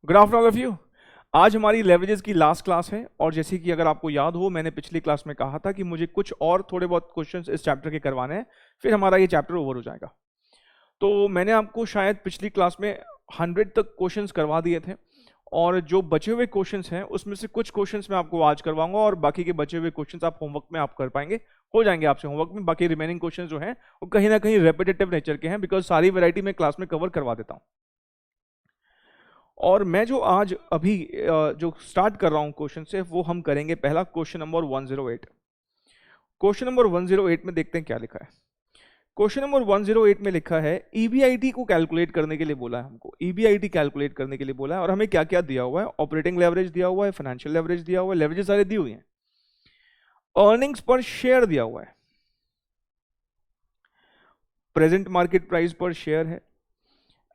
Good afternoon all of you. आज हमारी leverages की लास्ट क्लास है और जैसे कि अगर आपको याद हो मैंने पिछली क्लास में कहा था कि मुझे कुछ और थोड़े बहुत क्वेश्चंस इस चैप्टर के करवाने हैं, फिर हमारा ये चैप्टर ओवर हो जाएगा। तो मैंने आपको शायद पिछली क्लास में 100 तक क्वेश्चंस करवा दिए थे और जो बचे हुए क्वेश्चंस हैं उसमें से कुछ क्वेश्चंस मैं आपको आज करवाऊंगा और बाकी के बचे हुए क्वेश्चंस आप होमवर्क में आप कर पाएंगे, हो जाएंगे आपसे होमवर्क में। बाकी रिमेनिंग क्वेश्चन जो हैं वो कहीं ना कहीं रेपिटेटिव नेचर के हैं बिकॉज सारी वैरायटी मैं क्लास में कवर करवा देता हूँ। और मैं जो आज अभी जो स्टार्ट कर रहा हूं क्वेश्चन से वो हम करेंगे पहला क्वेश्चन नंबर 108। क्वेश्चन नंबर 108 में देखते हैं क्या लिखा है। क्वेश्चन नंबर 108 में लिखा है ईबीआईटी को कैलकुलेट करने के लिए बोला है हमको, ईबीआईटी कैलकुलेट करने के लिए बोला है और हमें क्या क्या दिया हुआ है, ऑपरेटिंग लेवरेज दिया हुआ है, फाइनेंशियल लेवरेज दिया हुआ है, लेवरेज सारे दी हुई हैं, अर्निंग्स पर शेयर दिया हुआ है, प्रेजेंट मार्केट प्राइस पर शेयर है,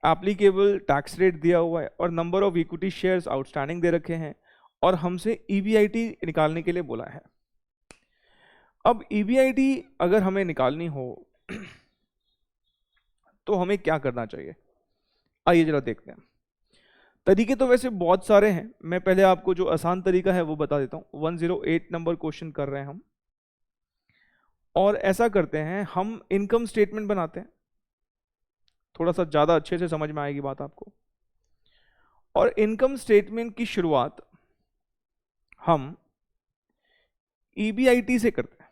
एप्लीकेबल टैक्स रेट दिया हुआ है और number of equity shares outstanding दे रखे हैं और हमसे ईबीआईटी निकालने के लिए बोला है। अब ईबीआईटी अगर हमें निकालनी हो तो हमें क्या करना चाहिए, आइए जरा देखते हैं। तरीके तो वैसे बहुत सारे हैं, मैं पहले आपको जो आसान तरीका है वो बता देता हूं। 108 नंबर क्वेश्चन कर रहे हैं हम और ऐसा करते हैं, हम इनकम स्टेटमेंट बनाते हैं, थोड़ा सा ज़्यादा अच्छे से समझ में आएगी बात आपको। और इनकम स्टेटमेंट की शुरुआत हम ईबीआईटी से करते हैं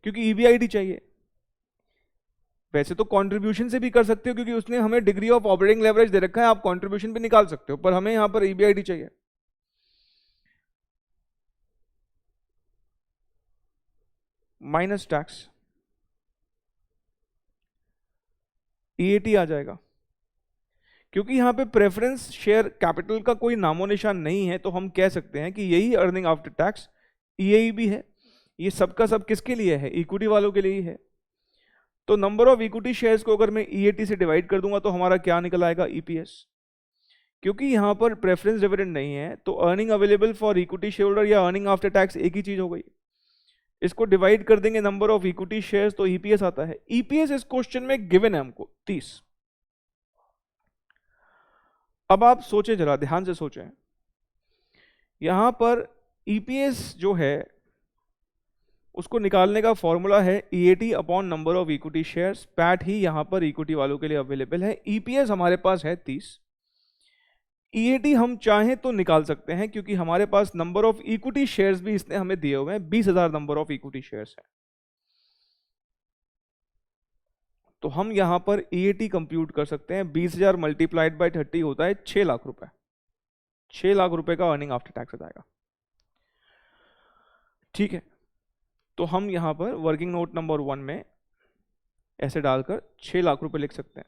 क्योंकि ईबीआईटी चाहिए। वैसे तो कंट्रीब्यूशन से भी कर सकते हो क्योंकि उसने हमें डिग्री ऑफ ऑपरेटिंग लेवरेज दे रखा है, आप कंट्रीब्यूशन भी निकाल सकते हो, पर हमें यहां पर ईबीआईटी चाहिए। माइनस टैक्स ईएटी आ जाएगा। क्योंकि यहां पे प्रेफरेंस शेयर कैपिटल का कोई नामो निशान नहीं है तो हम कह सकते हैं कि यही अर्निंग आफ्टर टैक्स ईएई है। ये सबका सब किसके लिए है, इक्विटी वालों के लिए ही है। तो नंबर ऑफ इक्विटी शेयर्स को अगर मैं ईएटी से डिवाइड कर दूंगा तो हमारा क्या निकल आएगा, ईपीएस। क्योंकि यहां पर प्रेफरेंस डिविडेंड नहीं है तो earning available for equity share holder या अर्निंग आफ्टर टैक्स एक ही चीज हो गई। इसको डिवाइड कर देंगे नंबर ऑफ इक्विटी शेयर्स तो ईपीएस आता है। ईपीएस इस क्वेश्चन में गिवन है हमको 30। अब आप सोचें, जरा ध्यान से सोचें, यहां पर ईपीएस जो है उसको निकालने का फॉर्मूला है EAT upon number of equity shares. PAT ही यहां पर इक्विटी वालों के लिए अवेलेबल है। ईपीएस हमारे पास है 30। ईएटी हम चाहें तो निकाल सकते हैं क्योंकि हमारे पास नंबर ऑफ इक्विटी शेयर्स भी इसने हमें दिए हुए हैं, 20,000 नंबर ऑफ इक्विटी शेयर्स है। तो हम यहां पर ईएटी कंप्यूट कर सकते हैं। 20,000 मल्टीप्लाइड बाय 30 होता है 6 लाख रुपए। 6 लाख रुपए का अर्निंग आफ्टर टैक्स आ जाएगा। ठीक है, तो हम यहां पर वर्किंग नोट नंबर 1 में ऐसे डालकर 6 लाख रुपए लिख सकते हैं।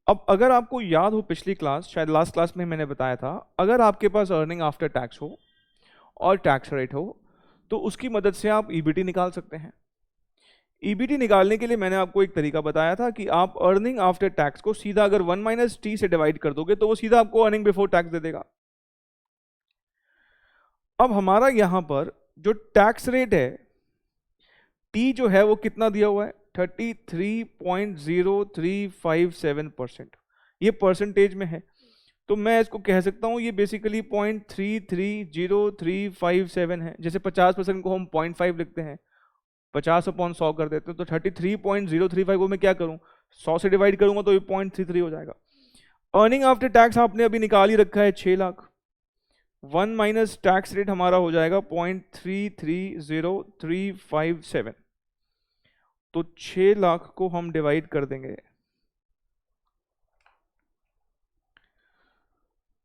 अब अगर आपको याद हो पिछली क्लास, शायद लास्ट क्लास में मैंने बताया था, अगर आपके पास अर्निंग आफ्टर टैक्स हो और टैक्स रेट हो तो उसकी मदद से आप ईबीटी निकाल सकते हैं। ईबीटी निकालने के लिए मैंने आपको एक तरीका बताया था कि आप अर्निंग आफ्टर टैक्स को सीधा अगर 1 - t से डिवाइड कर दोगे तो वो सीधा आपको अर्निंग बिफोर टैक्स दे देगा। अब हमारा यहां पर जो टैक्स रेट है, टी जो है वो कितना दिया हुआ है, 33.0357%। ये परसेंटेज में है तो मैं इसको कह सकता हूं ये बेसिकली 0.330357 है। जैसे 50% को हम 0.5 लिखते हैं, 50/100 कर देते हैं, तो 33.035 को मैं क्या करूं, 100 से डिवाइड करूंगा तो ये 0.33 हो जाएगा। अर्निंग आफ्टर टैक्स आपने अभी निकाल ही रखा है 6 लाख। 1 - टैक्स रेट हमारा हो जाएगा 0.330357। तो 6 लाख को हम डिवाइड कर देंगे,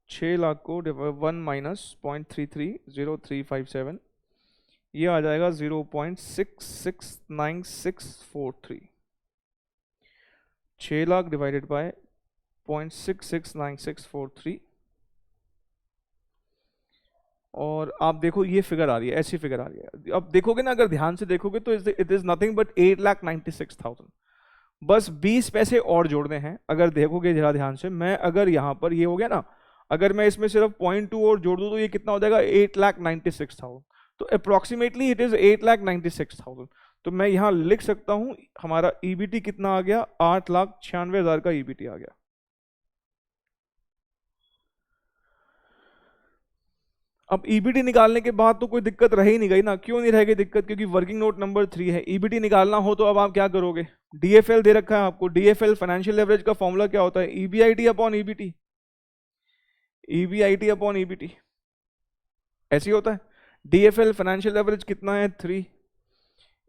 6 लाख को 1 - 0.330357, ये आ जाएगा 0.669643। 6 लाख डिवाइडेड बाय 0.669643 और आप देखो ये फिगर आ रही है, ऐसी फिगर आ रही है। अब देखोगे ना, अगर ध्यान से देखोगे तो इट इज नथिंग बट 8,96,000। बस 20 पैसे और जोड़ने हैं। अगर देखोगे जरा ध्यान से, मैं अगर यहां पर ये हो गया ना, अगर मैं इसमें सिर्फ 0.2 और जोड़ दूं तो ये कितना हो जाएगा, 8,96,000। तो अप्रोक्सीमेटली इट इज 8,96,000। तो मैं यहां लिख सकता हूं हमारा ईबीटी कितना आ गया, 8,96,000 का ईबीटी आ गया। अब ईबीटी निकालने के बाद तो कोई दिक्कत रह ही नहीं गई ना, क्यों नहीं रह गई दिक्कत, क्योंकि वर्किंग नोट नंबर 3 है। ईबीटी निकालना हो तो अब आप क्या करोगे, डीएफएल दे रखा है आपको, डीएफएल फाइनेंशियल लेवरेज का फॉर्मूला क्या होता है, EBIT upon EBT, EBIT upon EBT, ऐसे ही होता है। डीएफएल फाइनेंशियल लेवरेज कितना है 3,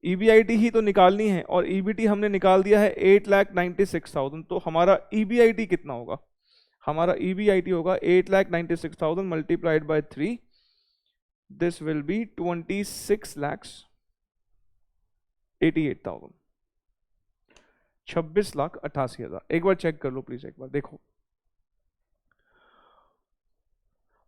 ईबीआईटी ही तो निकालनी है और ईबीटी हमने निकाल दिया है 8,96,000, तो हमारा ईबीआईटी कितना होगा, हमारा ईबीआईटी होगा 8,96,000 multiplied by 3, this will be 26,88,000, 26,88,000। एक बार चेक कर लो प्लीज, एक बार देखो।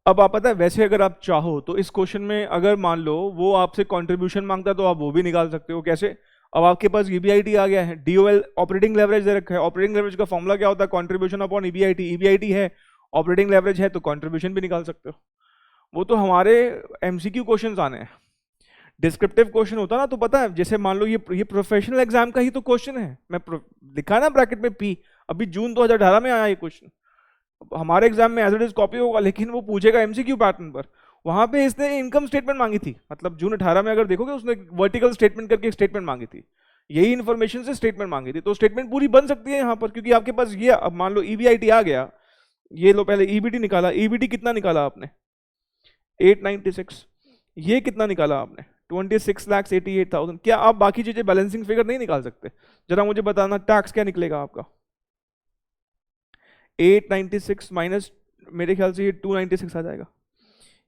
अब आप पता है वैसे अगर आप चाहो तो इस क्वेश्चन में अगर मान लो वो आपसे कंट्रीब्यूशन मांगता तो आप वो भी निकाल सकते हो। कैसे, अब आपके पास ईबीआईटी आ गया है, डीओएल ऑपरेटिंग लेवरेज दे रखा है, ऑपरेटिंग लेवरेज का फॉर्मूला क्या होता है, कंट्रीब्यूशन अपॉन ईबीआईटी, ईबीआईटी है, ऑपरेटिंग लेवरेज है, तो कंट्रीब्यूशन भी निकाल सकते हो। वो तो हमारे एमसीक्यू क्वेश्चंस आने हैं, डिस्क्रिप्टिव क्वेश्चन होता ना तो पता है, जैसे मान लो ये प्रोफेशनल एग्जाम का ही तो क्वेश्चन है, मैं लिखा ना ब्रैकेट में पी, अभी जून 2018 में आया ये क्वेश्चन, हमारे एग्जाम में एज इट इज कॉपी होगा, लेकिन वो पूछेगा एमसीक्यू पैटर्न पर। वहां पे इसने इनकम स्टेटमेंट मांगी थी, मतलब जून 18 में अगर देखोगे उसने वर्टिकल स्टेटमेंट करके एक स्टेटमेंट मांगी थी, यही इन्फॉर्मेशन से स्टेटमेंट मांगी थी, तो स्टेटमेंट पूरी बन सकती है यहाँ पर, क्योंकि आपके पास ये, अब मान लो ईबीआईटी आ गया, ये लो पहले ईबीटी निकाला, ईबीटी कितना निकाला आपने 896, ये कितना निकाला आपने 26,88,000। क्या आप बाकी चीजें बैलेंसिंग फिगर नहीं निकाल सकते, जरा मुझे बताना, टैक्स क्या निकलेगा आपका 896 माइनस, मेरे ख्याल से ये 296 आ जाएगा,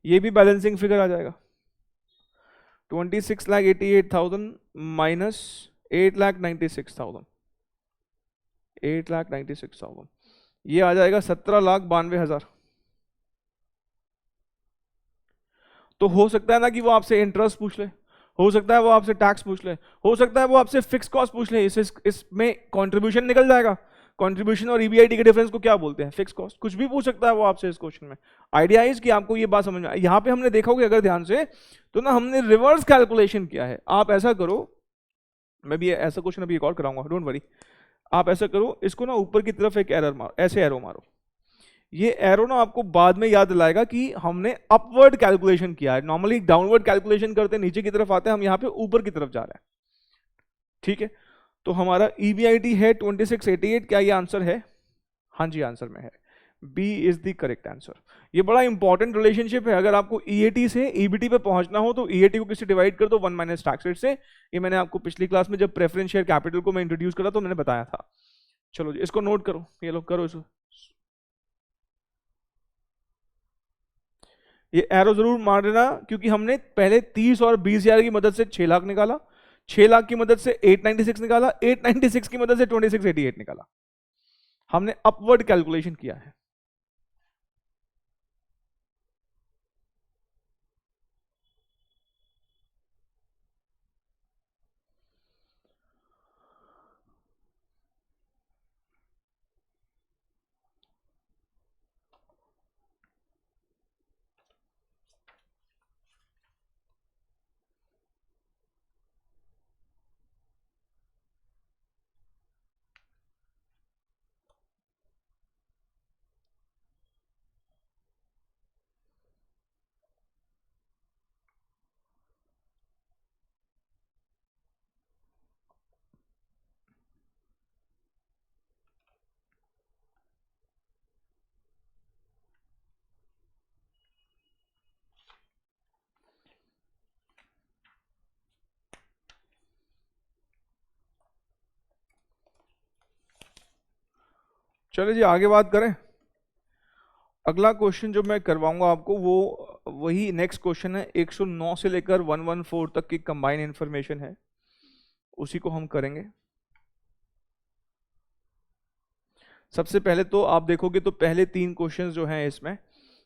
ये भी बैलेंसिंग फिगर आ जाएगा, 26,88,000 माइनस 8,96,000, 8,96,000, ये आ जाएगा 17,92,000। तो हो सकता है ना कि वो आपसे इंटरेस्ट पूछ ले, हो सकता है वो आपसे टैक्स पूछ ले, हो सकता है वो आपसे फिक्स कॉस्ट पूछ ले, इसमें कंट्रीब्यूशन निकल जाएगा। कंट्रीब्यूशन और ईबीआईटी के डिफरेंस को क्या बोलते हैं, फिक्स कॉस्ट, कुछ भी पूछ सकता है वो आपसे इस क्वेश्चन में। आइडिया इज कि आपको ये बात समझ में, यहाँ पे हमने देखा होगा अगर ध्यान से तो ना, हमने रिवर्स कैलकुलेशन किया है। आप ऐसा करो, मैं भी ऐसा क्वेश्चन अभी एक और कराऊंगा, डोंट वरी, आप ऐसा करो, इसको ना ऊपर की तरफ एक एरर मारो, ऐसे एरो मारो, ये एरो ना आपको बाद में याद दिलाएगा कि हमने अपवर्ड कैलकुलेशन किया है। नॉर्मली डाउनवर्ड कैलकुलेशन करते हैं, नीचे की तरफ आते हैं, हम यहाँ पे ऊपर की तरफ जा रहे हैं, ठीक है। तो हमारा ईबीआईटी है 2688, क्या ये आंसर है, हाँ जी आंसर में है, B is the correct answer. ये बड़ा इंपॉर्टेंट रिलेशनशिप है, अगर आपको ईएटी से ईबीटी पे पहुंचना हो तो ईएटी को किससे डिवाइड कर दो, 1 माइनस टैक्स रेट से। ये मैंने आपको पिछली क्लास में जब प्रेफरेंस शेयर कैपिटल को मैं इंट्रोड्यूस करा तो मैंने बताया था। चलो जी इसको नोट करो, ये लोग करो इसको, ये एरो जरूर मार देना, क्योंकि हमने पहले 30 और 20,000 की मदद से 6 लाख निकाला, 6 लाख की मदद से 896 निकाला, 896 की मदद से 2688 निकाला, हमने अपवर्ड कैलकुलेशन किया है। चलो जी आगे बात करें। अगला क्वेश्चन जो मैं करवाऊंगा आपको वो वही नेक्स्ट क्वेश्चन है, 109 से लेकर 114 तक की कंबाइन इंफॉर्मेशन है, उसी को हम करेंगे। सबसे पहले तो आप देखोगे तो पहले 3 क्वेश्चन जो हैं इसमें,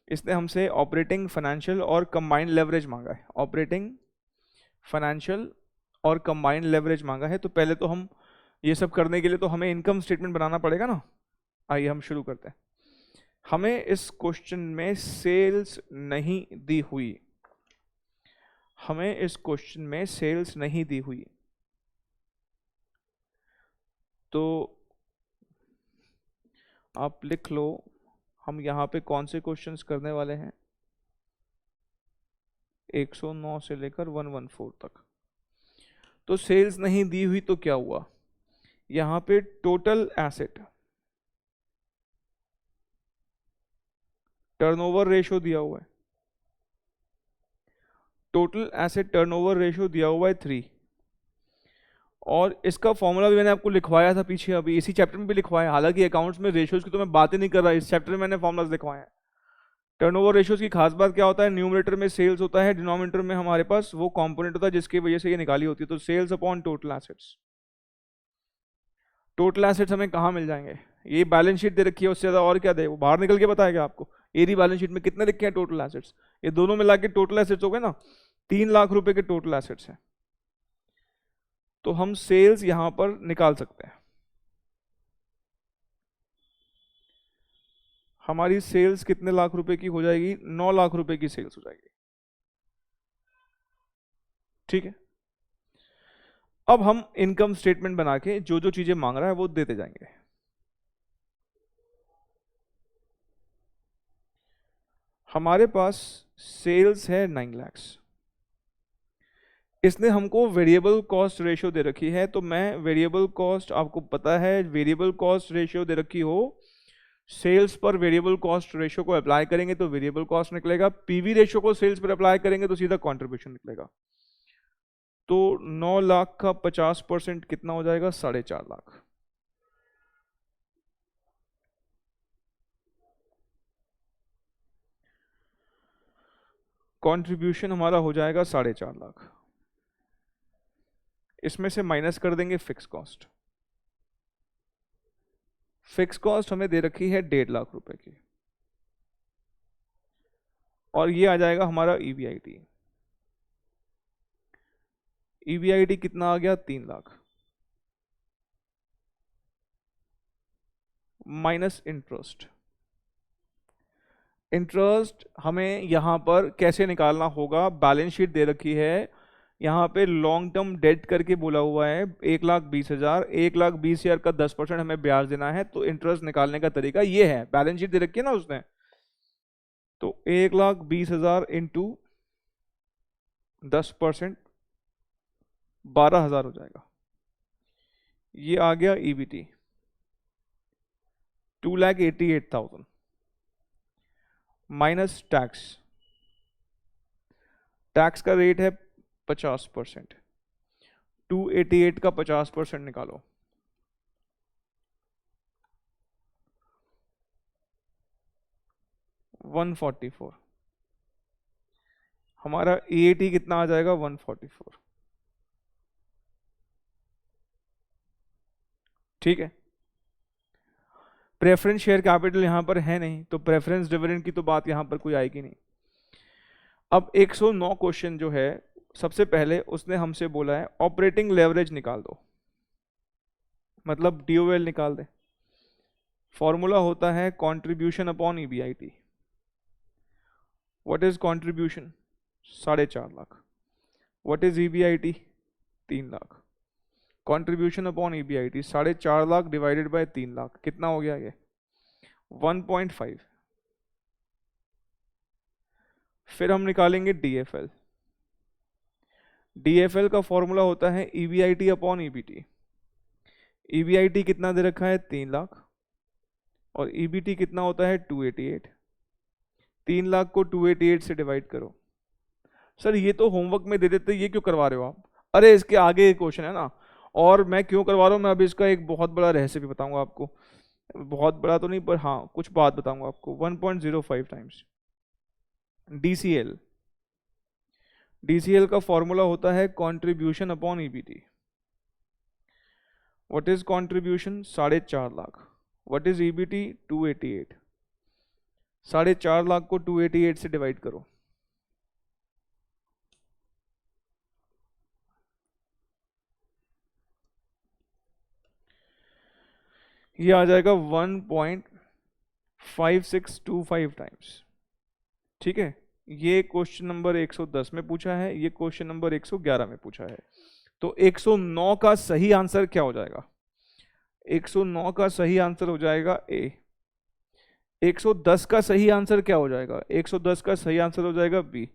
इसने हमसे ऑपरेटिंग, फाइनेंशियल और कंबाइंड लेवरेज मांगा है, ऑपरेटिंग, फाइनेंशियल और कंबाइंड लेवरेज मांगा है। तो पहले तो हम ये सब करने के लिए तो हमें इनकम स्टेटमेंट बनाना पड़ेगा ना। आइए हम शुरू करते हैं। हमें इस क्वेश्चन में सेल्स नहीं दी हुई, हमें इस क्वेश्चन में सेल्स नहीं दी हुई, तो आप लिख लो हम यहाँ पे कौन से क्वेश्चंस करने वाले हैं। 109 से लेकर 114 तक। तो सेल्स नहीं दी हुई तो क्या हुआ, यहां पे टोटल एसेट टर्नओवर रेशो दिया हुआ है, टोटल एसेट टर्नओवर रेशो दिया हुआ है 3, और इसका फॉर्मूला भी मैंने आपको लिखवाया था पीछे, अभी इसी चैप्टर में भी लिखवाया। हालांकि अकाउंट्स में रेशियोज की तो मैं बात ही नहीं कर रहा, इस चैप्टर में मैंने फॉर्मूलाज लिखवाए हैं। टर्नओवर रेशियोज की खास बात क्या होता है, न्यूमरेटर में सेल्स होता है, डिनोमिनेटर में हमारे पास वो कंपोनेंट होता है जिसकी वजह से ये निकाली होती है। तो sales upon total assets, total assets हमें कहाँ मिल जाएंगे, ये बैलेंस शीट दे रखी है, उससे ज्यादा और क्या दे, वो बाहर निकल के बताएगा आपको। एरी बैलेंस शीट में कितने लिखे हैं टोटल एसेट्स, ये दोनों मिला के टोटल एसेट्स हो गए ना, 3 लाख रुपए के टोटल एसेट्स हैं। तो हम सेल्स यहां पर निकाल सकते हैं, हमारी सेल्स कितने लाख रुपए की हो जाएगी, 9 लाख रुपए की सेल्स हो जाएगी। ठीक है, अब हम इनकम स्टेटमेंट बना के जो जो चीजें मांग रहा है वो देते जाएंगे। हमारे पास सेल्स है 9 लाख, इसने हमको वेरिएबल कॉस्ट रेशियो दे रखी है। तो मैं वेरिएबल कॉस्ट, आपको पता है वेरिएबल कॉस्ट रेशियो दे रखी हो, सेल्स पर वेरिएबल कॉस्ट रेशियो को अप्लाई करेंगे तो वेरिएबल कॉस्ट निकलेगा, पीवी रेशियो को सेल्स पर अप्लाई करेंगे तो सीधा कंट्रीब्यूशन निकलेगा। तो 9 लाख का 50% कितना हो जाएगा, 4.5 लाख। कंट्रीब्यूशन हमारा हो जाएगा 4.5 लाख, इसमें से माइनस कर देंगे फिक्स कॉस्ट। फिक्स कॉस्ट हमें दे रखी है 1.5 लाख रुपए की, और ये आ जाएगा हमारा ईबीआईटी। ईबीआईटी कितना आ गया, 3 लाख, माइनस इंटरेस्ट। इंटरेस्ट हमें यहां पर कैसे निकालना होगा, बैलेंस शीट दे रखी है, यहाँ पे लॉन्ग टर्म डेट करके बोला हुआ है 1,20,000, 1,20,000 का 10% हमें ब्याज देना है। तो इंटरेस्ट निकालने का तरीका ये है, बैलेंस शीट दे रखी है ना उसने, तो 1,20,000 इंटू 10%, 12,000 हो जाएगा। ये आ गया ईबीटी 2,88,000 माइनस टैक्स। टैक्स का रेट है 50%, 288 का 50% निकालो, 144। हमारा ईएटी कितना आ जाएगा, 144। ठीक है, प्रेफरेंस शेयर कैपिटल यहां पर है नहीं, तो प्रेफरेंस डिविडेंड की तो बात यहां पर कोई आएगी नहीं। अब 109 क्वेश्चन जो है, सबसे पहले उसने हमसे बोला है ऑपरेटिंग लेवरेज निकाल दो, मतलब डीओएल निकाल दे। फॉर्मूला होता है contribution upon EBIT. What is contribution, 4.5 lakh. What is EBIT, 3 lakh. Contribution upon EBIT 4.5 lakh divided by 3 lakh, कितना हो गया ये, 1.5। फिर हम निकालेंगे डीएफएल। डीएफएल का फॉर्मूला होता है ईबीआईटी अपॉन ईबीटी। ईबीआईटी कितना दे रखा है, 3 लाख, और ईबीटी कितना होता है, 288। 3 लाख को 288 से डिवाइड करो। सर ये तो होमवर्क में दे देते, ये क्यों करवा रहे हो आप, अरे इसके आगे एक क्वेश्चन है ना, और मैं क्यों करवा रहा हूँ, मैं अभी इसका एक बहुत बड़ा रहस्य भी बताऊंगा आपको, बहुत बड़ा तो नहीं पर हाँ कुछ बात बताऊंगा आपको। 1.05 टाइम्स डीसीएल। डीसीएल का फॉर्मूला होता है contribution upon EBT. What is contribution, 4.5 lakh. What is EBT, 288। 4.5 lakh को 288 से डिवाइड करो, ये आ जाएगा 1.5625 टाइम्स। ठीक है, ये क्वेश्चन नंबर 110 में पूछा है, ये क्वेश्चन नंबर 111 में पूछा है। तो 109 का सही आंसर क्या हो जाएगा, 109 का सही आंसर हो जाएगा ए। 110 का सही आंसर क्या हो जाएगा, 110 का सही आंसर हो जाएगा बी,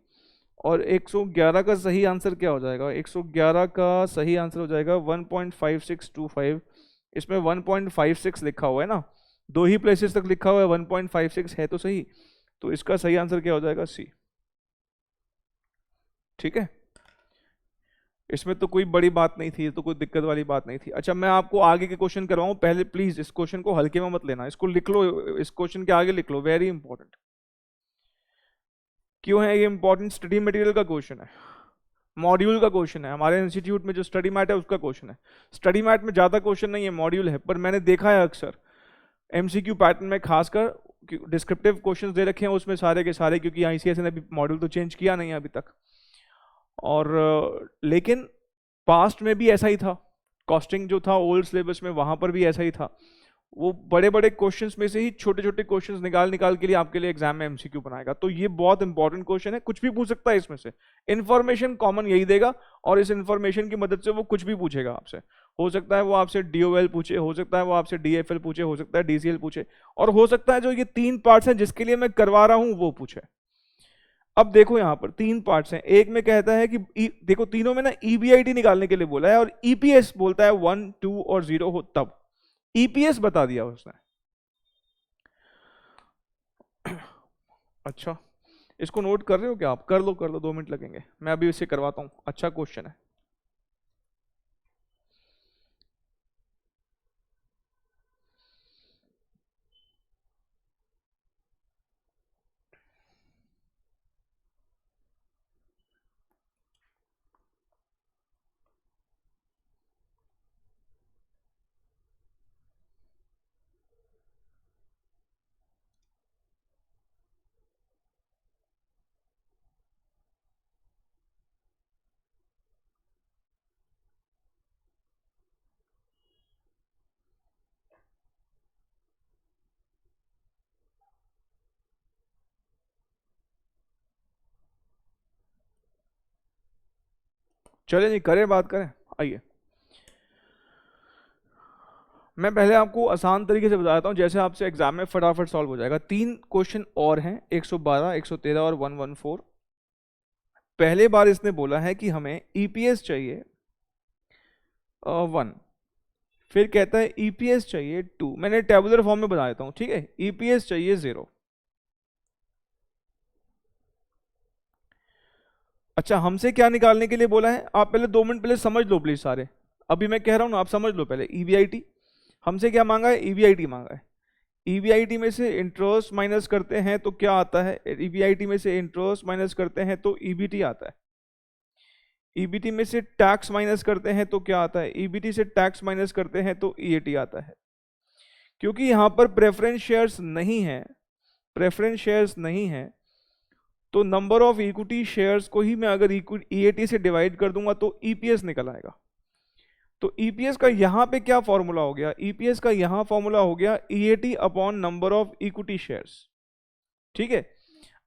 और 111 का सही आंसर क्या हो जाएगा? 111 का सही आंसर हो जाएगा 1.5625। इसमें 1.56 लिखा हुआ है ना, दो ही प्लेसेस तक लिखा हुआ है 1.56 है तो सही, तो इसका सही आंसर क्या हो जाएगा? सी। ठीक है, इसमें तो कोई बड़ी बात नहीं थी, तो कोई दिक्कत वाली बात नहीं थी। अच्छा, मैं आपको आगे के क्वेश्चन करवाऊं, पहले प्लीज इस क्वेश्चन को हल्के में मत लेना, इसको लिख लो, इस क्वेश्चन के आगे लिख लो, वेरी इंपॉर्टेंट। क्यों है ये इंपॉर्टेंट? स्टडी मटेरियल का क्वेश्चन है, मॉड्यूल का क्वेश्चन है, हमारे इंस्टीट्यूट में जो स्टडी मैट है उसका क्वेश्चन है। स्टडी मैट में ज्यादा क्वेश्चन नहीं है, मॉड्यूल है, पर मैंने देखा है अक्सर एमसीक्यू पैटर्न में खासकर डिस्क्रिप्टिव क्वेश्चंस दे रखे हैं उसमें सारे के सारे, क्योंकि आईसीएस ने अभी मॉड्यूल तो चेंज किया नहीं है अभी तक, और लेकिन पास्ट में भी ऐसा ही था, कॉस्टिंग जो था ओल्ड सिलेबस में वहां पर भी ऐसा ही था। वो बड़े बड़े क्वेश्चंस में से ही छोटे छोटे क्वेश्चंस निकाल के लिए आपके लिए एग्जाम में एमसीक्यू बनाएगा। तो ये बहुत इंपॉर्टेंट क्वेश्चन है, कुछ भी पूछ सकता है इसमें से, इन्फॉर्मेशन कॉमन यही देगा, और इस इन्फॉर्मेशन की मदद से वो कुछ भी पूछेगा आपसे। हो सकता है वो आपसे डीओएल पूछे, हो सकता है वो आपसे डीएफएल पूछे, हो सकता है डीसीएल पूछे, और हो सकता है जो ये 3 पार्ट्स हैं जिसके लिए मैं करवा रहा हूं वो पूछे। अब देखो यहां पर 3 पार्ट्स हैं, एक में कहता है कि देखो तीनों में ना ईबीआईटी निकालने के लिए बोला है, और ईपीएस बोलता है 1, 2 और 0 हो तब, ईपीएस बता दिया उसने। अच्छा, इसको नोट कर रहे हो क्या आप? कर लो 2 मिनट लगेंगे, मैं अभी इसे करवाता हूं, अच्छा क्वेश्चन है। चले नहीं करें, बात करें, आइए। मैं पहले आपको आसान तरीके से बताता हूं, जैसे आपसे एग्जाम में फटाफट सॉल्व हो जाएगा। 3 क्वेश्चन और हैं, 112, 113 और 114। पहले बार इसने बोला है कि हमें ईपीएस चाहिए 1, फिर कहता है ईपीएस चाहिए 2, मैंने टेबुलर फॉर्म में बना देता हूं, ठीक है। ईपीएस चाहिए 0। अच्छा, हमसे क्या निकालने के लिए बोला है? आप पहले 2 मिनट पहले समझ लो प्लीज सारे, अभी मैं कह रहा हूं ना, आप समझ लो पहले। ईबीआईटी हमसे क्या मांगा है? ईबीआईटी मांगा है। ईबीआईटी में से इंटरेस्ट माइनस करते हैं तो क्या आता है? ईबीआईटी में से इंटरेस्ट माइनस करते हैं तो ईबीटी आता है। ईबीटी में से टैक्स माइनस करते हैं तो क्या आता है? ईबीटी से टैक्स माइनस करते हैं तो ईएटी आता है। क्योंकि यहां पर प्रेफरेंस शेयर्स नहीं है, प्रेफरेंस शेयर्स नहीं है, तो नंबर ऑफ इक्विटी शेयर्स को ही मैं अगर ईएटी से डिवाइड कर दूंगा तो ईपीएस निकल आएगा। तो ईपीएस का यहां पे क्या फॉर्मूला हो गया? ईपीएस का यहां फॉर्मूला हो गया EAT upon number of equity shares, ठीक है।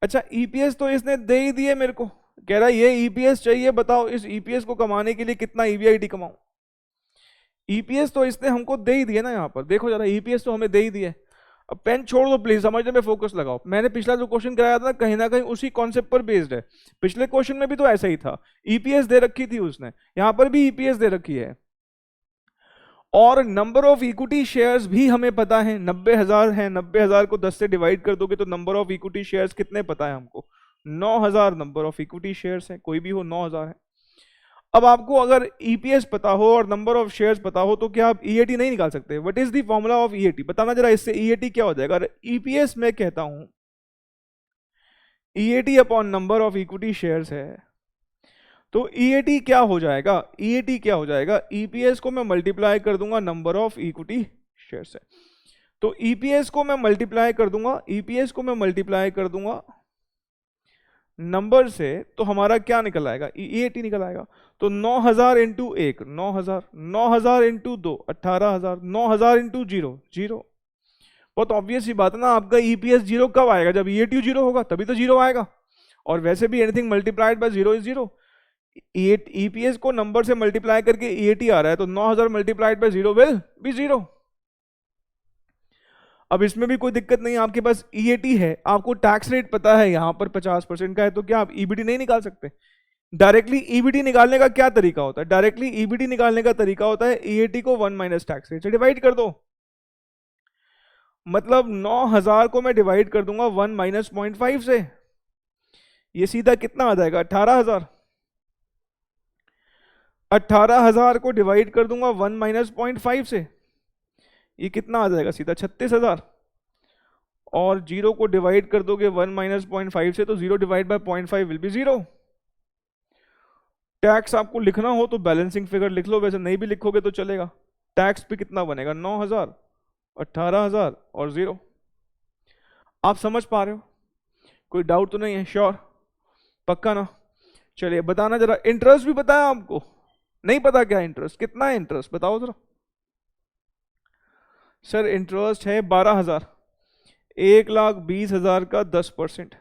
अच्छा, ईपीएस तो इसने दे ही दिए मेरे को, कह रहा है ये ईपीएस चाहिए, बताओ इस ईपीएस को कमाने के लिए कितना ईबीआईटी कमाऊं। ईपीएस तो इसने हमको दे ही दिया ना, यहां पर देखो जरा, ईपीएस तो हमें दे ही दिया। अब पेन छोड़ दो प्लीज, समझने में फोकस लगाओ। मैंने पिछला जो क्वेश्चन कराया था ना कहीं उसी कॉन्सेप्ट पर बेस्ड है। पिछले क्वेश्चन में भी तो ऐसा ही था, ईपीएस दे रखी थी उसने, यहां पर भी ईपीएस दे रखी है, और नंबर ऑफ इक्विटी शेयर्स भी हमें पता है 90,000 है। 90,000 को 10 से डिवाइड कर दोगे तो नंबर ऑफ इक्विटी शेयर्स कितने पता है हमको? 9,000 नंबर ऑफ इक्विटी शेयर्स है, कोई भी हो 9,000 है। अब आपको अगर ईपीएस पता हो और नंबर ऑफ शेयर्स पता हो तो क्या आप ईएटी नहीं निकाल सकते? What is the formula of EAT? बताना जरा, इससे ईएटी क्या हो जाएगा? ईपीएस में कहता हूं EAT upon number of equity shares है, तो ईएटी क्या हो जाएगा? ईएटी क्या हो जाएगा? ईपीएस को मैं मल्टीप्लाई कर दूंगा नंबर ऑफ इक्विटी शेयर्स से, तो ईपीएस को मैं मल्टीप्लाई कर दूंगा, ईपीएस को मैं मल्टीप्लाई कर दूंगा नंबर से, तो हमारा क्या निकल आएगा? ईएटी निकल आएगा। तो 9,000 इंटू 1 9,000, 9,000 इंटू 2 18,000, 9,000 इंटू 0 0। बहुत ऑब्वियस ही बात है ना, आपका ईपीएस 0 कब आएगा? जब ईएटी 0 होगा तभी तो 0 आएगा, और वैसे भी anything multiplied by 0 is 0। EPS को नंबर से मल्टीप्लाई करके ईएटी आ रहा है, तो 9,000 मल्टीप्लाइड बाय 0 विल बी 0। अब इसमें भी कोई दिक्कत नहीं है, आपके पास ईएटी है, आपको टैक्स रेट पता है यहाँ पर 50% का है, तो क्या आप ईबीटी नहीं निकाल सकते? डायरेक्टली ईबीटी निकालने का क्या तरीका होता है? डायरेक्टली ईबीटी निकालने का तरीका होता है ईएटी को 1 माइनस टैक्स रेट से डिवाइड कर दो। मतलब 9000 को मैं डिवाइड कर दूंगा 1 माइनस 0.5 से, ये सीधा कितना आ जाएगा? 18000। 18000 को डिवाइड कर दूंगा 1 माइनस 0.5 से, ये कितना आ जाएगा? सीधा 36000। और 0 को डिवाइड कर दोगे 1 माइनस 0.5 से, तो 0 divide by 0.5 will be 0। Tax आपको लिखना हो तो बैलेंसिंग फिगर लिख लो, वैसे नहीं भी लिखोगे तो चलेगा। टैक्स पे कितना बनेगा? 9000, 18000 और 0। आप समझ पा रहे हो? कोई डाउट तो नहीं है? श्योर? पक्का ना? चलिए बताना जरा, इंटरेस्ट भी बताया आपको? नहीं पता क्या इंटरेस्ट? कितना है इंटरेस्ट बताओ जरा। सर इंटरेस्ट है 12000, 1,20,000 का 10%,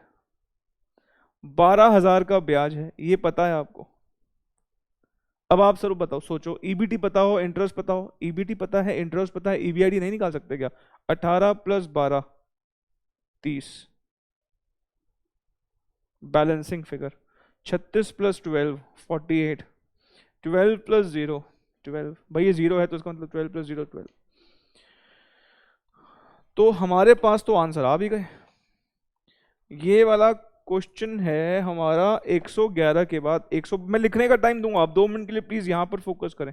12000 का ब्याज है, ये पता है आपको? अब आप सर बताओ, सोचो, ईबीटी पता हो, इंटरेस्ट पता हो, ईबीटी पता है, इंटरेस्ट पता है, ईबीआईडी नहीं निकाल सकते क्या? 18 plus 12 30, balancing figure 36 plus 12 48, 12 plus 0 12, भाई ये 0 है तो इसका मतलब 12 प्लस 0 12। तो हमारे पास तो आंसर आ भी गए। ये वाला क्वेश्चन है हमारा 111 के बाद 100, मैं लिखने का टाइम दूंगा, आप 2 मिनट के लिए प्लीज यहां पर फोकस करें।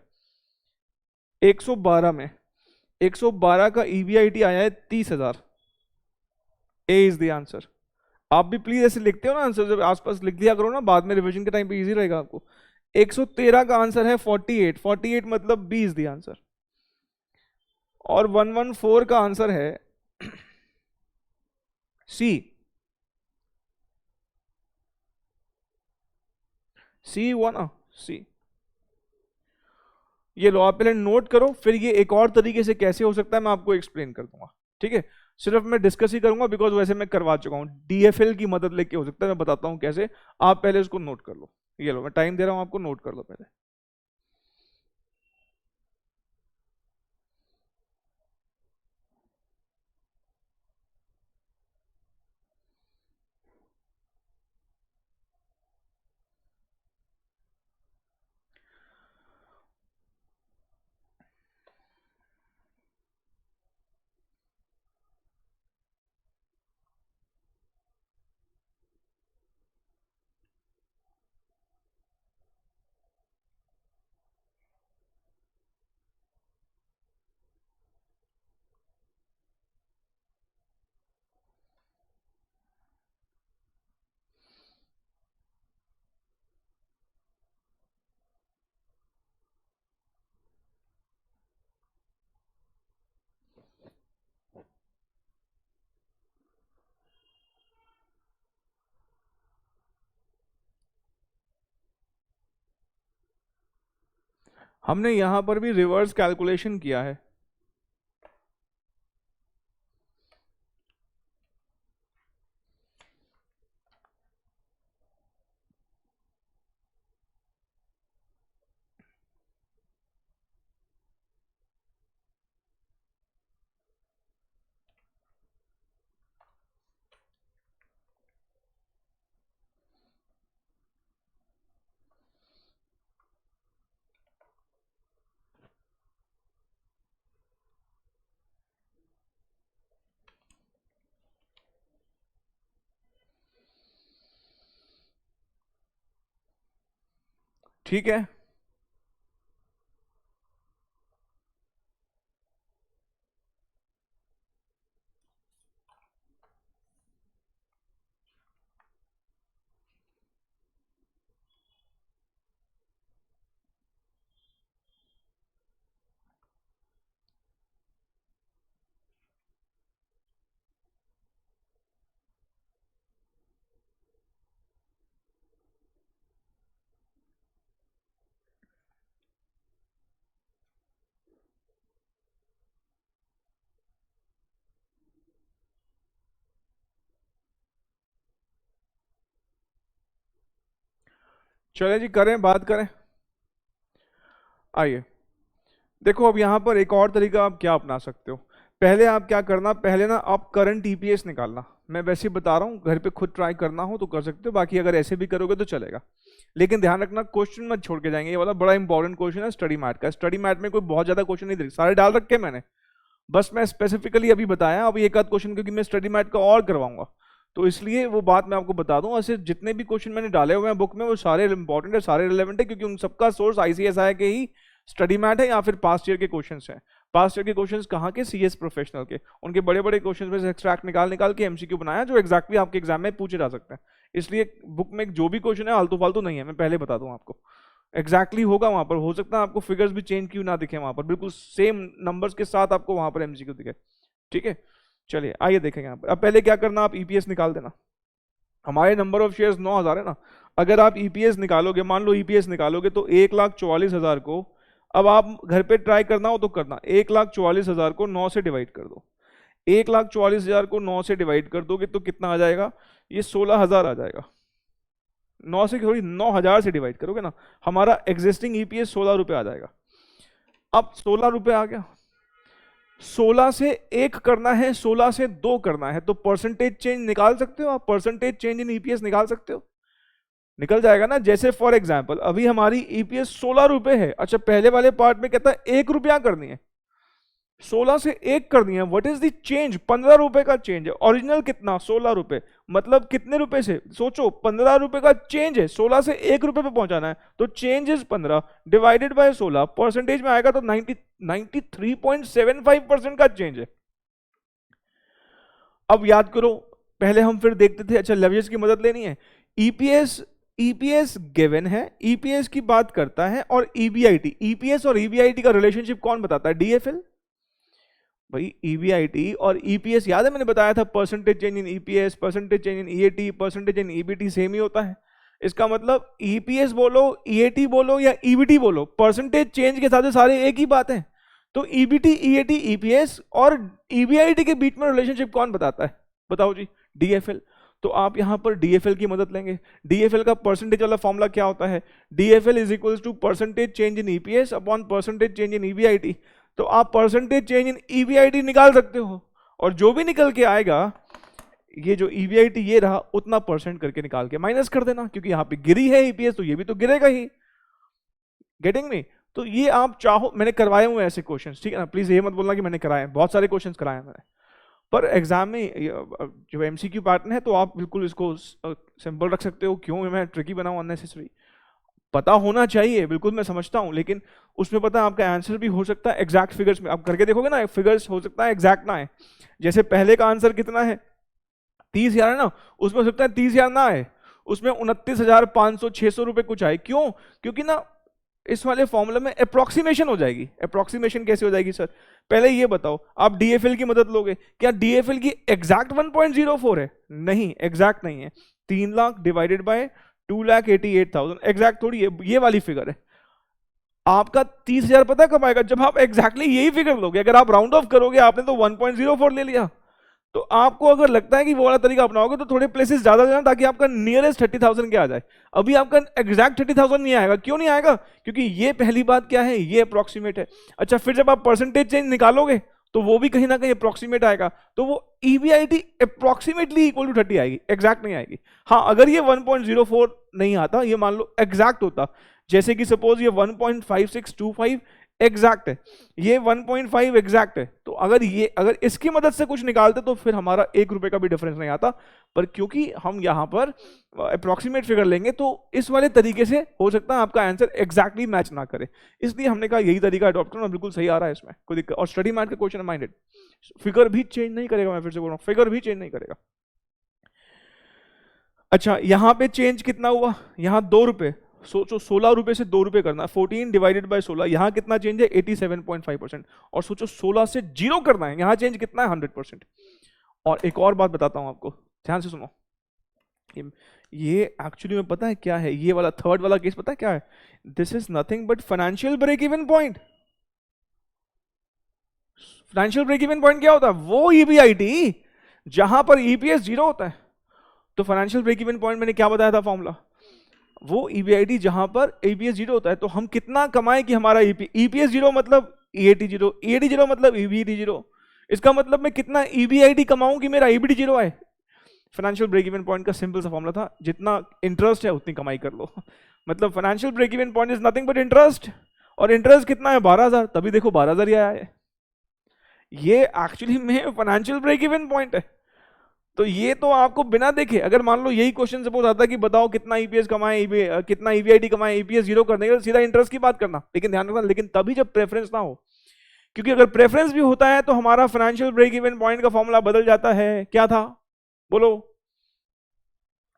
112 में 112 का ईबीआईटी आया है 30,000। ए इज द आंसर। आप भी प्लीज ऐसे लिखते हो ना आंसर, जब आसपास लिख दिया करो ना, बाद में रिवीजन के टाइम पे इजी रहेगा आपको। 113 का आंसर है 48, 48 मतलब बी इज द आंसर। और 114 का आंसर है सी। सी हुआ ना? सी। ये लो, आप पहले नोट करो, फिर ये एक और तरीके से कैसे हो सकता है मैं आपको एक्सप्लेन कर दूंगा, ठीक है? सिर्फ मैं डिस्कस ही करूंगा, बिकॉज वैसे मैं करवा चुका हूं, डीएफएल की मदद लेके हो सकता है, मैं बताता हूं कैसे। आप पहले उसको नोट कर लो। ये लो, मैं टाइम दे रहा हूं आपको, नोट कर लो पहले। हमने यहां पर भी रिवर्स कैलकुलेशन किया है। ठीक है, चले जी, करें बात करें। आइए देखो, अब यहां पर एक और तरीका आप क्या अपना सकते हो। पहले आप क्या करना, पहले ना आप करंट ईपीएस निकालना। मैं वैसे ही बता रहा हूँ, घर पे खुद ट्राई करना हो तो कर सकते हो, बाकी अगर ऐसे भी करोगे तो चलेगा। लेकिन ध्यान रखना क्वेश्चन मत छोड़ के जाएंगे, ये वाला बड़ा इंपॉर्टेंट क्वेश्चन है स्टडी मैट का। स्टडी मैट में कोई बहुत ज्यादा क्वेश्चन नहीं दे, सारे डाल रखे मैंने, बस मैं स्पेसिफिकली अभी बताया। अब एक आध क्वेश्चन क्योंकि मैं स्टडी मैट का और करवाऊंगा, तो इसलिए वो बात मैं आपको बता दूं। ऐसे जितने भी क्वेश्चन मैंने डाले हुए हैं बुक में वो सारे इंपॉर्टेंट है, सारे रिलेवेंट है, क्योंकि उन सबका सोर्स आईसीएसआई के ही स्टडी मैट है या फिर पास्ट ईयर के क्वेश्चंस हैं। पास्ट ईयर के क्वेश्चंस कहाँ के, सीएस प्रोफेशनल के, उनके बड़े बड़े क्वेश्चंस में से एक्सट्रैक्ट निकाल के एमसीक्यू बनाया जो एग्जैक्टली आपके एग्जाम में पूछे जा सकते हैं। इसलिए बुक में जो भी क्वेश्चन है आलतू फालतू नहीं है, मैं पहले बता दूं आपको, एग्जैक्टली होगा वहां पर। हो सकता है आपको फिगर्स भी चेंज क्यों ना दिखे वहां पर, बिल्कुल सेम नंबर्स के साथ आपको वहां पर एमसीक्यू दिखे। ठीक है, चलिए आइए देखेंगे यहाँ पर। अब पहले क्या करना, आप ईपीएस निकाल देना। हमारे नंबर ऑफ शेयर्स 9000 है ना, अगर आप ईपीएस निकालोगे, मान लो ईपीएस निकालोगे तो 1,44,000 को, अब आप घर पे ट्राई करना हो तो करना, 1,44,000 को 9 से डिवाइड कर दो। 1,44,000 को 9 से डिवाइड कर दोगे तो कितना आ जाएगा, ये 16,000 आ जाएगा। 9 से थोड़ी 9,000 से डिवाइड करोगे ना, हमारा एग्जिस्टिंग ईपीएस 16 रुपये आ जाएगा। अब 16 रुपये आ गया, 16 से 1 करना है, 16 से 2 करना है, तो परसेंटेज चेंज निकाल सकते हो आप, परसेंटेज चेंज इन ईपीएस निकाल सकते हो, निकल जाएगा ना। जैसे फॉर एग्जांपल अभी हमारी ईपीएस 16 रुपए है, अच्छा पहले वाले पार्ट में कहता है 1 रुपया करनी है, 16 से 1 करनी है, व्हाट इज द चेंज, 15 रुपए का चेंज है। ओरिजिनल कितना 16 रुपए, मतलब कितने रुपए से, सोचो 15 रुपए का चेंज है, 16 से 1 रुपए पे पहुंचाना है, तो change is 15 divided by 16, percentage में आएगा तो 93.75% का चेंज है। अब याद करो, पहले हम फिर देखते थे, अच्छा लेवरेज की मदद लेनी है, ईपीएस गिवन है, ईपीएस की बात करता है, और ईबीआईटी, ईपीएस और ईबीआईटी का रिलेशनशिप कौन बताता है, डीएफएल। भाई ईबीआईटी और ईपीएस याद है मैंने बताया था, percentage change in EPS, percentage change in EAT, percentage in EBT same ही होता है। इसका मतलब ईपीएस बोलो, ईएटी बोलो या ईबीटी बोलो, परसेंटेज चेंज के साथ सारे एक ही बात है। तो ईबीटी, ईएटी, ईपीएस और ईबीआईटी के बीच में रिलेशनशिप कौन बताता है, बताओ जी, डीएफएल। तो आप यहां पर डीएफएल की मदद लेंगे। डीएफएल का परसेंटेज वाला फॉर्मूला क्या होता है, DFL is equal to percentage change in EPS upon percentage change in EBIT. तो आप परसेंटेज चेंज इन ईबीआईटी निकाल सकते हो, और जो भी निकल के आएगा, ये जो ईबीआईटी ये रहा, उतना परसेंट करके निकाल के माइनस कर देना, क्योंकि यहाँ पे गिरी है ईपीएस तो ये भी तो गिरेगा ही। Getting me? तो ये आप चाहो, मैंने करवाए हुए ऐसे क्वेश्चंस, ठीक है ना, प्लीज ये मत बोलना कि मैंने कराए, बहुत सारे क्वेश्चंस कराए हैं मैंने, पर एग्जाम में जो एमसीक्यू पैटर्न है तो आप बिल्कुल इसको सिंपल रख सकते हो। क्यों मैं ट्रिकी बनाऊं अननेसेसरी, पता होना चाहिए, बिल्कुल मैं समझता हूं, लेकिन उसमें पता है आपका आंसर भी हो सकता है एग्जैक्ट फिगर्स में, आप करके देखोगे ना, फिगर्स हो सकता है एग्जैक्ट ना आए। जैसे पहले का आंसर कितना है, 30,000 है ना, उसमें हो सकता है 30,000 ना आए, उसमें 29,500 600 रुपए कुछ आए। क्यों? क्योंकि ना इस वाले फॉर्मूला में अप्रोक्सीमेशन हो जाएगी। अप्रोक्सीमेशन कैसे हो जाएगी सर, पहले ये बताओ, आप डीएफएल की मदद लोगे, क्या डीएफएल की एग्जैक्ट 1.04 है? नहीं, एग्जैक्ट नहीं है। 3 लाख डिवाइडेड बाय 2,88,000 एग्जैक्ट थोड़ी है, ये वाली फिगर है। आपका 30,000 पता कब आएगा, जब आप एग्जैक्टली यही फिगर लोगे। अगर आप राउंड ऑफ करोगे, आपने तो 1.04 ले लिया, तो आपको अगर लगता है कि वो वाला तरीका अपनाओगे तो थोड़े प्लेसेस ज्यादा जाना, ताकि आपका नियरेस्ट 30,000 क्या आ जाए। अभी आपका एग्जैक्ट 30,000 नहीं आएगा। क्यों नहीं आएगा? क्योंकि ये पहली बात क्या है, ये अप्रोक्सीमेट है। अच्छा, फिर जब आप परसेंटेज चेंज निकालोगे तो वो भी कहीं ना कहीं अप्रोक्सीमेट आएगा, तो वो ईबीआईटी अप्रोक्सीमेटली इक्वल टू 30 आएगी, एग्जैक्ट नहीं आएगी। हाँ, अगर ये 1.04 नहीं आता, ये मान लो एग्जैक्ट होता, जैसे कि सपोज ये 1.5625 एग्जैक्ट है, ये 1.5 एग्जैक्ट है, तो अगर इसकी मदद से कुछ निकालते तो फिर हमारा 1 रुपए का भी डिफरेंस नहीं आता। पर क्योंकि हम यहाँ पर अप्रोक्सीमेट फिगर लेंगे, तो इस वाले तरीके से हो सकता है आपका आंसर एग्जैक्टली मैच ना करे, इसलिए हमने कहा यही तरीका अडॉप्ट करना, बिल्कुल सही आ रहा है इसमें, कोई दिक्कत। और स्टडी मैट का क्वेश्चन माइंडेड, फिगर भी चेंज नहीं करेगा, मैं फिर से बोल रहा हूँ, फिगर भी चेंज नहीं करेगा। अच्छा, यहाँ पे चेंज कितना हुआ, यहाँ 2 रुपए, सोचो 16 रुपए से 2 रुपए करना है, 14 डिवाइडेड बाय 16, यहाँ कितना चेंज है 87.5%। और सोचो 16 से 0 करना है, यहाँ चेंज कितना है 100%। और एक और बात बताता हूं आपको, ध्यान से सुनो, ये एक्चुअली में पता है क्या है, ये वाला थर्ड वाला केस पता है क्या है, this is nothing but financial break even point. Financial break even point क्या होता है, वो ईबीआईटी जहां पर ईपीएस 0 होता है। तो फाइनेंशियल ब्रेक इवन पॉइंट मैंने क्या बताया था फॉर्मूला, वो ईबीआईटी जहां पर ईपीएस 0 होता है। तो हम कितना कमाएं कि हमारा ईपीएस 0 मतलब ईएटी 0, ईएटी 0 मतलब ईबीटी 0। इसका मतलब मैं कितना EBIT कमाऊं कि मेरा EBIT जीरो आए। फाइनेंशियल ब्रेक इवन पॉइंट का सिंपल सा फॉर्मूला था, जितना इंटरेस्ट है उतनी कमाई कर लो। मतलब financial break even point is nothing but interest, और इंटरेस्ट कितना है 12,000, तभी देखो 12,000 ही आया है। ये एक्चुअली में फाइनेंशियल ब्रेक इवन पॉइंट है। तो ये तो आपको बिना देखे, अगर मान लो यही क्वेश्चन सपोज आता कि बताओ कितना ईपीएस कमाए, कितना EBIT कमाए, ईपीएस जीरो करने के सीधा इंटरेस्ट की बात करना, लेकिन ध्यान रखना, लेकिन तभी जब प्रेफरेंस ना हो, क्योंकि अगर प्रेफरेंस भी होता है तो हमारा फाइनेंशियल ब्रेक इवन पॉइंट का फॉर्मूला बदल जाता है। क्या था बोलो?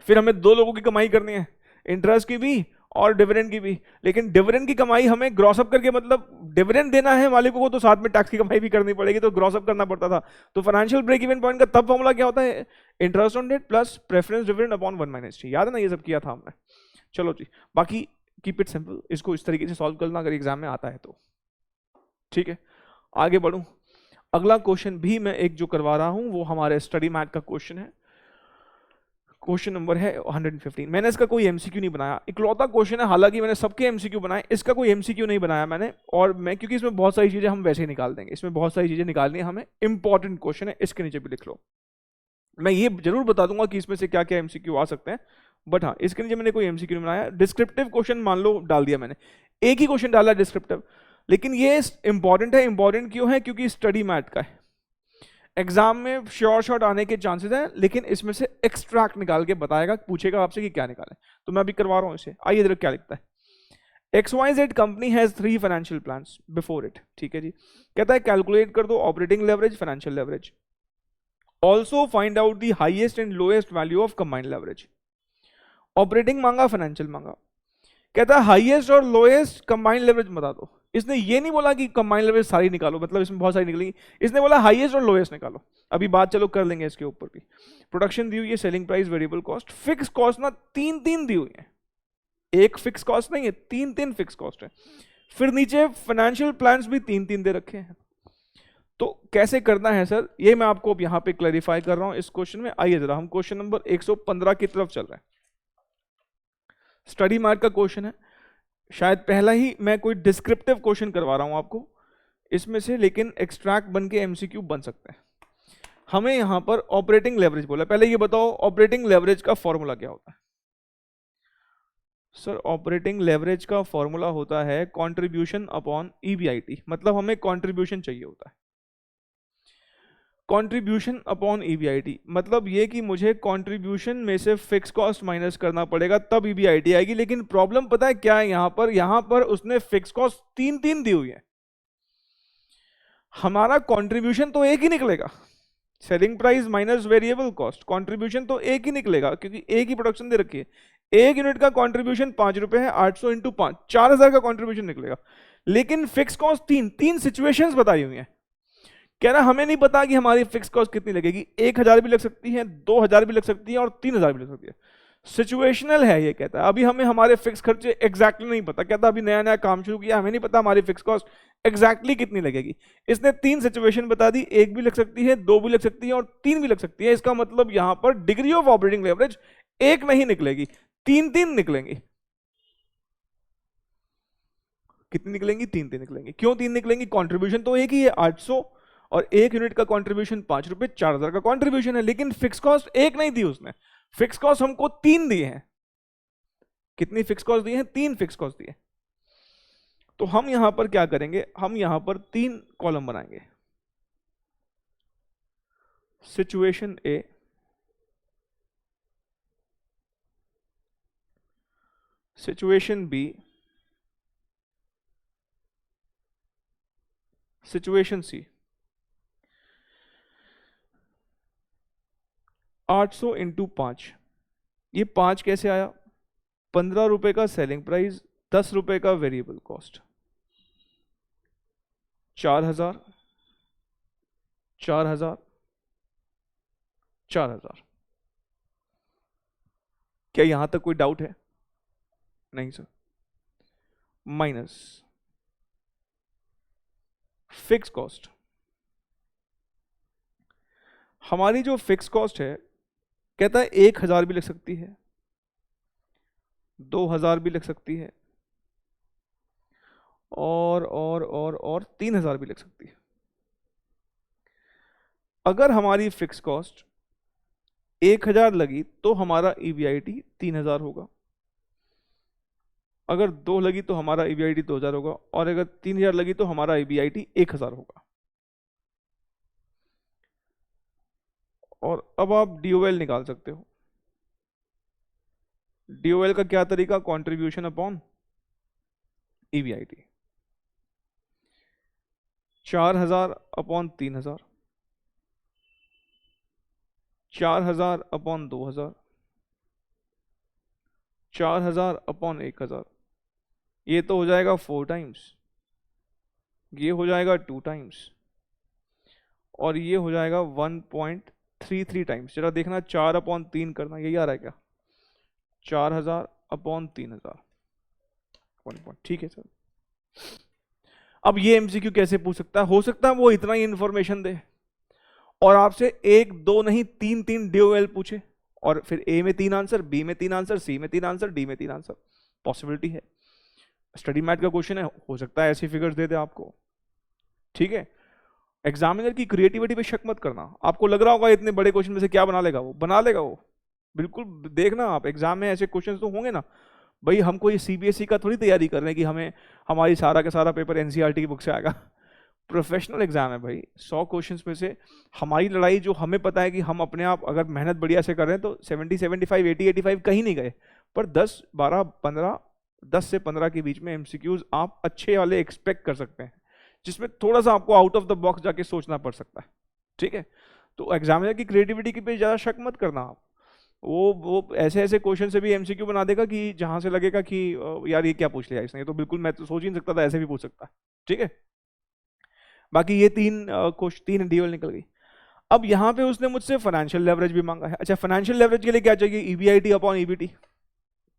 फिर हमें दो लोगों की कमाई करनी है, इंटरेस्ट की भी और डिविडेंड की भी। लेकिन डिविडेंड की कमाई हमें ग्रॉस अप करके, मतलब डिविडेंड देना है मालिकों को तो साथ में टैक्स की कमाई भी करनी पड़ेगी, तो ग्रॉस अप करना पड़ता था। तो फाइनेंशियल ब्रेक इवन पॉइंट का तब फॉर्मूला क्या होता है? Interest on debt plus preference dividend upon 1 - 3। याद है ना, ये सब किया था हमने। चलो जी, बाकी कीप इट सिंपल, इसको इस तरीके से सॉल्व करना अगर एग्जाम में आता है तो। ठीक है, आगे बढ़ूं। अगला क्वेश्चन भी मैं एक जो करवा रहा हूं वो हमारे स्टडी मैथ का क्वेश्चन है। क्वेश्चन नंबर है 115। मैंने इसका कोई एमसीक्यू नहीं बनाया, इकलौता क्वेश्चन है, हालांकि मैंने सबके एमसीक्यू बनाए, इसका कोई एमसीक्यू नहीं बनाया मैंने। और मैं क्योंकि इसमें बहुत सारी चीजें हम वैसे ही निकाल देंगे, इसमें बहुत सारी चीजें निकालनी है हमें, इंपॉर्टेंट क्वेश्चन है, इसके नीचे भी लिख लो। मैं ये जरूर बता दूंगा कि इसमें से क्या क्या एमसीक्यू आ सकते हैं, बट हाँ इसके नीचे मैंने कोई एमसीक्यू नहीं बनाया। डिस्क्रिप्टिव क्वेश्चन मान लो डाल दिया मैंने, एक ही क्वेश्चन डाला डिस्क्रिप्टिव, लेकिन ये इंपॉर्टेंट है। इंपॉर्टेंट क्यों है? क्योंकि स्टडी मैथ का है, एग्जाम में श्योर शॉट आने के चांसेस हैं, लेकिन इसमें से एक्सट्रैक्ट निकाल के बताएगा, पूछेगा आपसे कि क्या निकाले। तो मैं अभी करवा रहा हूं इसे। आइए देखो क्या लिखता है। XYZ company has 3 financial plans before it. ठीक है जी, कहता है कैलकुलेट कर दो operating leverage, financial leverage, also find out the highest and lowest value of combined leverage. Operating मांगा, फाइनेंशियल मांगा, कहता है हाईएस्ट और लोएस्ट कंबाइंड लेवरेज बता दो। इसने ये नहीं बोला कि कंबाइंड लेवरेज सारी निकालो, मतलब इसमें बहुत सारी निकलेंगी, इसने बोला हाईएस्ट और लोएस्ट निकालो। अभी बात चलो कर लेंगे इसके ऊपर भी। प्रोडक्शन दी हुई है, selling price, variable cost, fix cost ना 3 दी हुई है, एक फिक्स कॉस्ट नहीं है, 3 फिक्स कॉस्ट है। फिर नीचे फाइनेंशियल प्लान्स भी 3 दे रखे हैं। तो कैसे करना है सर, ये मैं आपको अब यहां पे क्लैरिफाई कर रहा हूं इस क्वेश्चन में। आइए जरा हम क्वेश्चन नंबर 115 की तरफ चल रहे हैं। स्टडी मार्क का क्वेश्चन है, शायद पहला ही मैं कोई डिस्क्रिप्टिव क्वेश्चन करवा रहा हूं आपको इसमें से, लेकिन एक्सट्रैक्ट बन के एमसीक्यू बन सकते हैं। हमें यहां पर ऑपरेटिंग लेवरेज बोला, पहले ये बताओ ऑपरेटिंग लेवरेज का फॉर्मूला क्या होता है? सर ऑपरेटिंग लेवरेज का फॉर्मूला होता है कंट्रीब्यूशन अपॉन EBIT, मतलब हमें कंट्रीब्यूशन चाहिए होता है। कंट्रीब्यूशन अपॉन EBIT मतलब ये कि मुझे कंट्रीब्यूशन में से फिक्स कॉस्ट माइनस करना पड़ेगा, तब EBIT आएगी। लेकिन प्रॉब्लम पता है क्या है यहां पर उसने फिक्स कॉस्ट 3 दी हुई है, हमारा कंट्रीब्यूशन तो एक ही निकलेगा, selling price minus variable cost, contribution तो एक ही निकलेगा क्योंकि एक ही प्रोडक्शन दे रखी है। एक यूनिट का कंट्रीब्यूशन 5 रुपए है, 800 इंटू 5, 4,000 का कंट्रीब्यूशन निकलेगा। लेकिन फिक्स कॉस्ट 3 सिचुएशंस बताई हुई हैं। कह रहा हमें नहीं पता कि हमारी फिक्स कॉस्ट कितनी लगेगी, 1,000 भी लग सकती है, 2,000 भी लग सकती है और 3,000 भी लग सकती है। सिचुएशनल है ये, कहता है अभी हमें हमारे फिक्स खर्चे एग्जैक्टली नहीं पता, कहता अभी नया नया काम शुरू किया, हमें नहीं पता हमारी फिक्स कॉस्ट एग्जैक्टली कितनी लगेगी। इसने 3 सिचुएशन बता दी, 1 भी लग सकती है, 2 भी लग सकती है और 3 भी लग सकती है। इसका मतलब यहां पर डिग्री ऑफ ऑपरेटिंग लेवरेज 1 नहीं निकलेगी, 3 निकलेंगी। कितनी निकलेंगी? 3 निकलेंगी। क्यों 3 निकलेंगी? कंट्रीब्यूशन तो एक ही है 800, और 1 यूनिट का कंट्रीब्यूशन 5 रुपए, 4,000 का कंट्रीब्यूशन है। लेकिन फिक्स कॉस्ट 1 नहीं दी उसने, फिक्स कॉस्ट हमको 3 दिए हैं। कितनी फिक्स कॉस्ट दी है? 3 फिक्स कॉस्ट दी है। तो हम यहां पर क्या करेंगे, हम यहां पर 3 कॉलम बनाएंगे। Situation A, situation B, situation C. 800 into 5, ये 5 कैसे आया? 15 रुपए का सेलिंग प्राइस, 10 रुपए का वेरिएबल कॉस्ट, 4,000, 4,000, 4,000। क्या यहां तक कोई डाउट है? नहीं सर। माइनस फिक्स कॉस्ट, हमारी जो फिक्स कॉस्ट है कहता है 1,000 भी लग सकती है, 2,000 भी लग सकती है और 3,000 भी लग सकती है। अगर हमारी फिक्स कॉस्ट 1000 लगी तो हमारा EBIT 3000 होगा, अगर 2 लगी तो हमारा EBIT 2000 होगा, और अगर 3000 लगी तो हमारा EBIT 1000 होगा। और अब आप DOL निकाल सकते हो। DOL का क्या तरीका? Contribution upon EBIT। 4000 upon 3000, 4000 upon 2000, 4000 upon 1000। ये तो हो जाएगा 4 टाइम्स, ये हो जाएगा 2 टाइम्स, और ये हो जाएगा 1.33 टाइम्स। जरा देखना, 4 अपॉन 3 करना, यही आ रहा है क्या? 4000 अपॉन 3000, 1 ठीक है सर। अब ये MCQ कैसे पूछ सकता है? हो सकता है वो इतना ही इंफॉर्मेशन दे और आपसे 1 2 नहीं 3 DOL पूछे, और फिर A में 3 आंसर, B में 3 आंसर, C में 3 आंसर, D में 3 आंसर। पॉसिबिलिटी है, स्टडी मैथ का क्वेश्चन है, हो सकता है ऐसी फिगर्स दे दे आपको। ठीक है, एग्जामिनर की क्रिएटिविटी पे शक मत करना। आपको लग रहा होगा इतने बड़े क्वेश्चन में से क्या बना लेगा वो, बना लेगा वो, बिल्कुल। देखना आप, एग्जाम में ऐसे क्वेश्चन तो होंगे ना भाई। हम कोई CBSE का थोड़ी तैयारी कर रहे हैं कि हमें हमारी सारा का सारा पेपर NCERT की बुक से आएगा। प्रोफेशनल एग्जाम है भाई। 100 क्वेश्चंस में से हमारी लड़ाई, जो हमें पता है कि हम अपने आप अगर मेहनत बढ़िया से कर रहे हैं तो 70 75 80 85 कहीं नहीं गए, पर 10 12 15 10 से 15 के बीच में MCQs आप अच्छे वाले एक्सपेक्ट कर सकते हैं, जिसमें थोड़ा सा आपको आउट ऑफ द बॉक्स जाके सोचना पड़ सकता है। ठीक है, तो एग्जामिनर की क्रिएटिविटी की पे ज़्यादा शक मत करना आप। वो ऐसे ऐसे क्वेश्चन से भी MCQ बना देगा कि जहां से लगेगा कि यार ये क्या पूछ लिया इसने, ये तो बिल्कुल मैं तो सोच ही नहीं सकता था, ऐसे भी पूछ सकता है। ठीक है, बाकी ये 3 DOL निकल गई। अब यहाँ पे उसने मुझसे फाइनेंशियल लेवरेज भी मांगा है। अच्छा, फाइनेंशियल लेवरेज के लिए क्या चाहिए? EBIT upon EBT,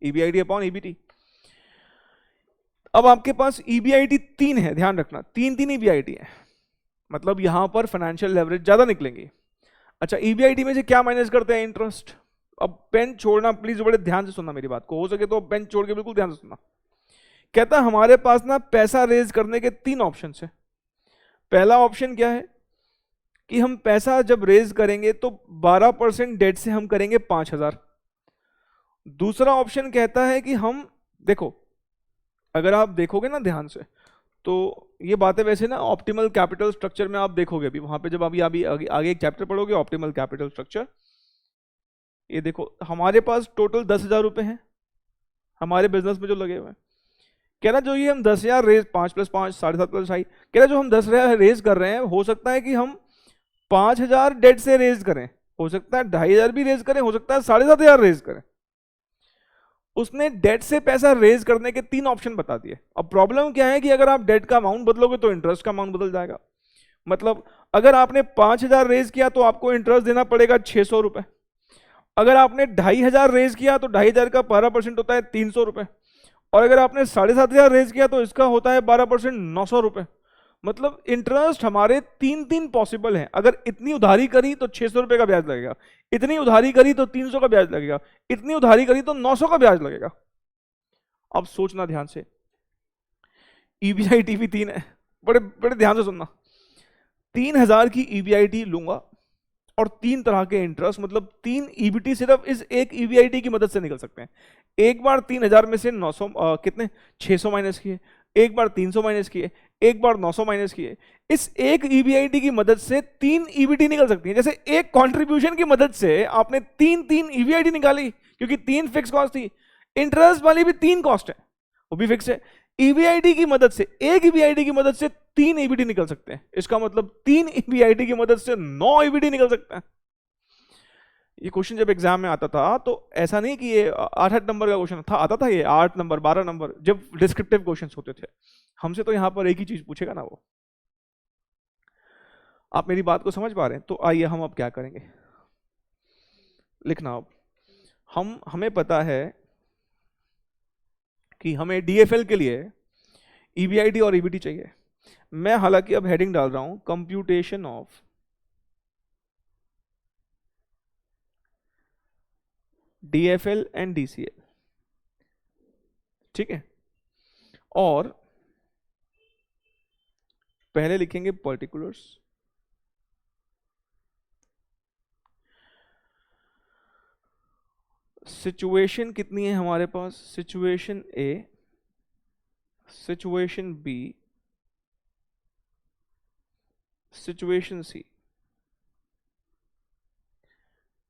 EBIT upon EBT। अब आपके पास EBIT 3 है, ध्यान रखना, 3 EBIT है, मतलब यहां पर फाइनेंशियल लेवरेज ज्यादा निकलेंगे। अच्छा, EBIT में से क्या माइनस करते हैं? इंटरेस्ट। अब पेन छोड़ना प्लीज, बड़े ध्यान से सुनना मेरी बात को, हो सके तो पेन छोड़ के बिल्कुल ध्यान से सुनना। कहता है हमारे पास ना पैसा रेज करने के 3 ऑप्शन है। पहला ऑप्शन क्या है कि हम पैसा जब रेज करेंगे तो 12% डेट से हम करेंगे 5000। दूसरा ऑप्शन कहता है कि हम, देखो अगर आप देखोगे ना ध्यान से, तो ये बातें वैसे ना ऑप्टिमल कैपिटल स्ट्रक्चर में आप देखोगे अभी वहां पे, जब अभी आगे एक चैप्टर पढ़ोगे ऑप्टिमल कैपिटल स्ट्रक्चर। ये देखो हमारे पास टोटल 10,000 रुपए हैं हमारे बिजनेस में जो लगे हुए हैं। कह रहा जो ये हम 10,000 रेज, 5 + 5 7.5 + 5, कह रहा जो हम 10,000 रेज कर रहे हैं, हो सकता है कि हम 5,000 डेट से रेज करें, हो सकता है 2,500 भी रेज करें, हो सकता है 7,500 रेज करें। उसने डेट से पैसा रेज करने के 3 ऑप्शन बता दिए। अब प्रॉब्लम क्या है कि अगर आप डेट का अमाउंट बदलोगे तो इंटरेस्ट का अमाउंट बदल जाएगा। मतलब अगर आपने 5,000 रेज किया तो आपको इंटरेस्ट देना पड़ेगा 600 रुपए। अगर आपने 2,500 रेज किया तो 2,500 का 12% होता है 300 रुपए, और अगर आपने 7,500 रेज किया तो इसका होता है 12% 900 रुपए। मतलब इंटरेस्ट हमारे 3 पॉसिबल हैं। अगर इतनी उधारी करी तो 600 रुपए का ब्याज लगेगा, इतनी उधारी करी तो 300 का ब्याज लगेगा, इतनी उधारी करी तो 900 का ब्याज लगेगा। अब सोचना ध्यान से, EBIT भी 3 है, बड़े बड़े ध्यान से सुनना। 3,000 की EBIT लूंगा और 3 तरह के इंटरेस्ट, मतलब 3 EBT सिर्फ इस एक EBIT की मदद से निकल सकते हैं। एक बार 3,000 में से 900 कितने 600 माइनस किए, एक बार 300 माइनस किए, एक बार 900 माइनस किए। इस एक EBIT की मदद से 3 EBT निकल सकती है। जैसे एक कंट्रीब्यूशन की मदद से आपने 3 EBIT निकाली, क्योंकि 3 फिक्स कॉस्ट थी। इंटरेस्ट वाली भी 3 कॉस्ट है, वो भी फिक्स है। EBIT की मदद से, एक EBIT की मदद से 3 EBT निकल सकते हैं। इसका मतलब 3 EBIT की मदद से 9 EBT निकल सकता है। ये क्वेश्चन जब एग्जाम में आता था तो ऐसा नहीं कि ये 8-8 नंबर का क्वेश्चन था, आता था ये 8 नंबर 12 नंबर, जब डिस्क्रिप्टिव क्वेश्चंस होते थे। हमसे तो यहां पर एक ही चीज पूछेगा ना वो। आप मेरी बात को समझ पा रहे हैं? तो आइए हम अब क्या करेंगे, लिखना। अब हमें पता है कि हमें DFL के लिए EBIT और EBT चाहिए। मैं हालांकि अब हेडिंग डाल रहा हूं computation of DFL and DCL, ठीक है। और पहले लिखेंगे पर्टिकुलर्स, सिचुएशन कितनी है हमारे पास, situation A, situation B, situation C,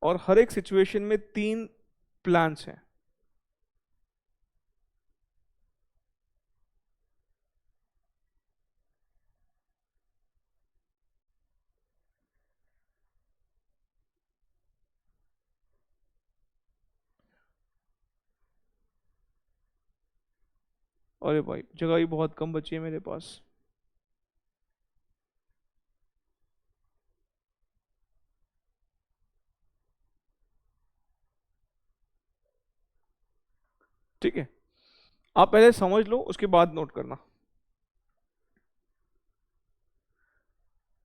और हर एक सिचुएशन में 3 प्लान्स हैं। अरे भाई जगह ही बहुत कम बची है मेरे पास। ठीक है, आप पहले समझ लो उसके बाद नोट करना।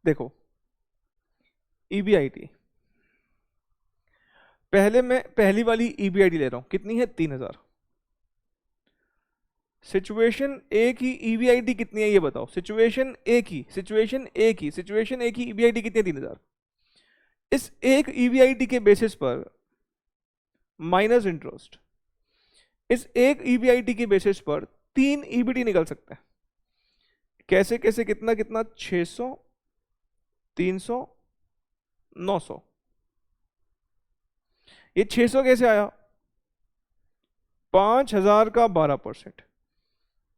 देखो EBIT, पहले मैं पहली वाली EBIT ले रहा हूं, कितनी है 3000। सिचुएशन ए की EBIT कितनी है ये बताओ, सिचुएशन ए की, सिचुएशन ए की, सिचुएशन ए की EBIT कितनी है 3000। इस एक EBIT के बेसिस पर माइनस इंटरेस्ट, इस एक EBIT के बेसिस पर 3 EBT निकल सकते हैं। कैसे कैसे, कितना कितना, 600, 300, 900। ये 600 कैसे आया, 5000 का 12%।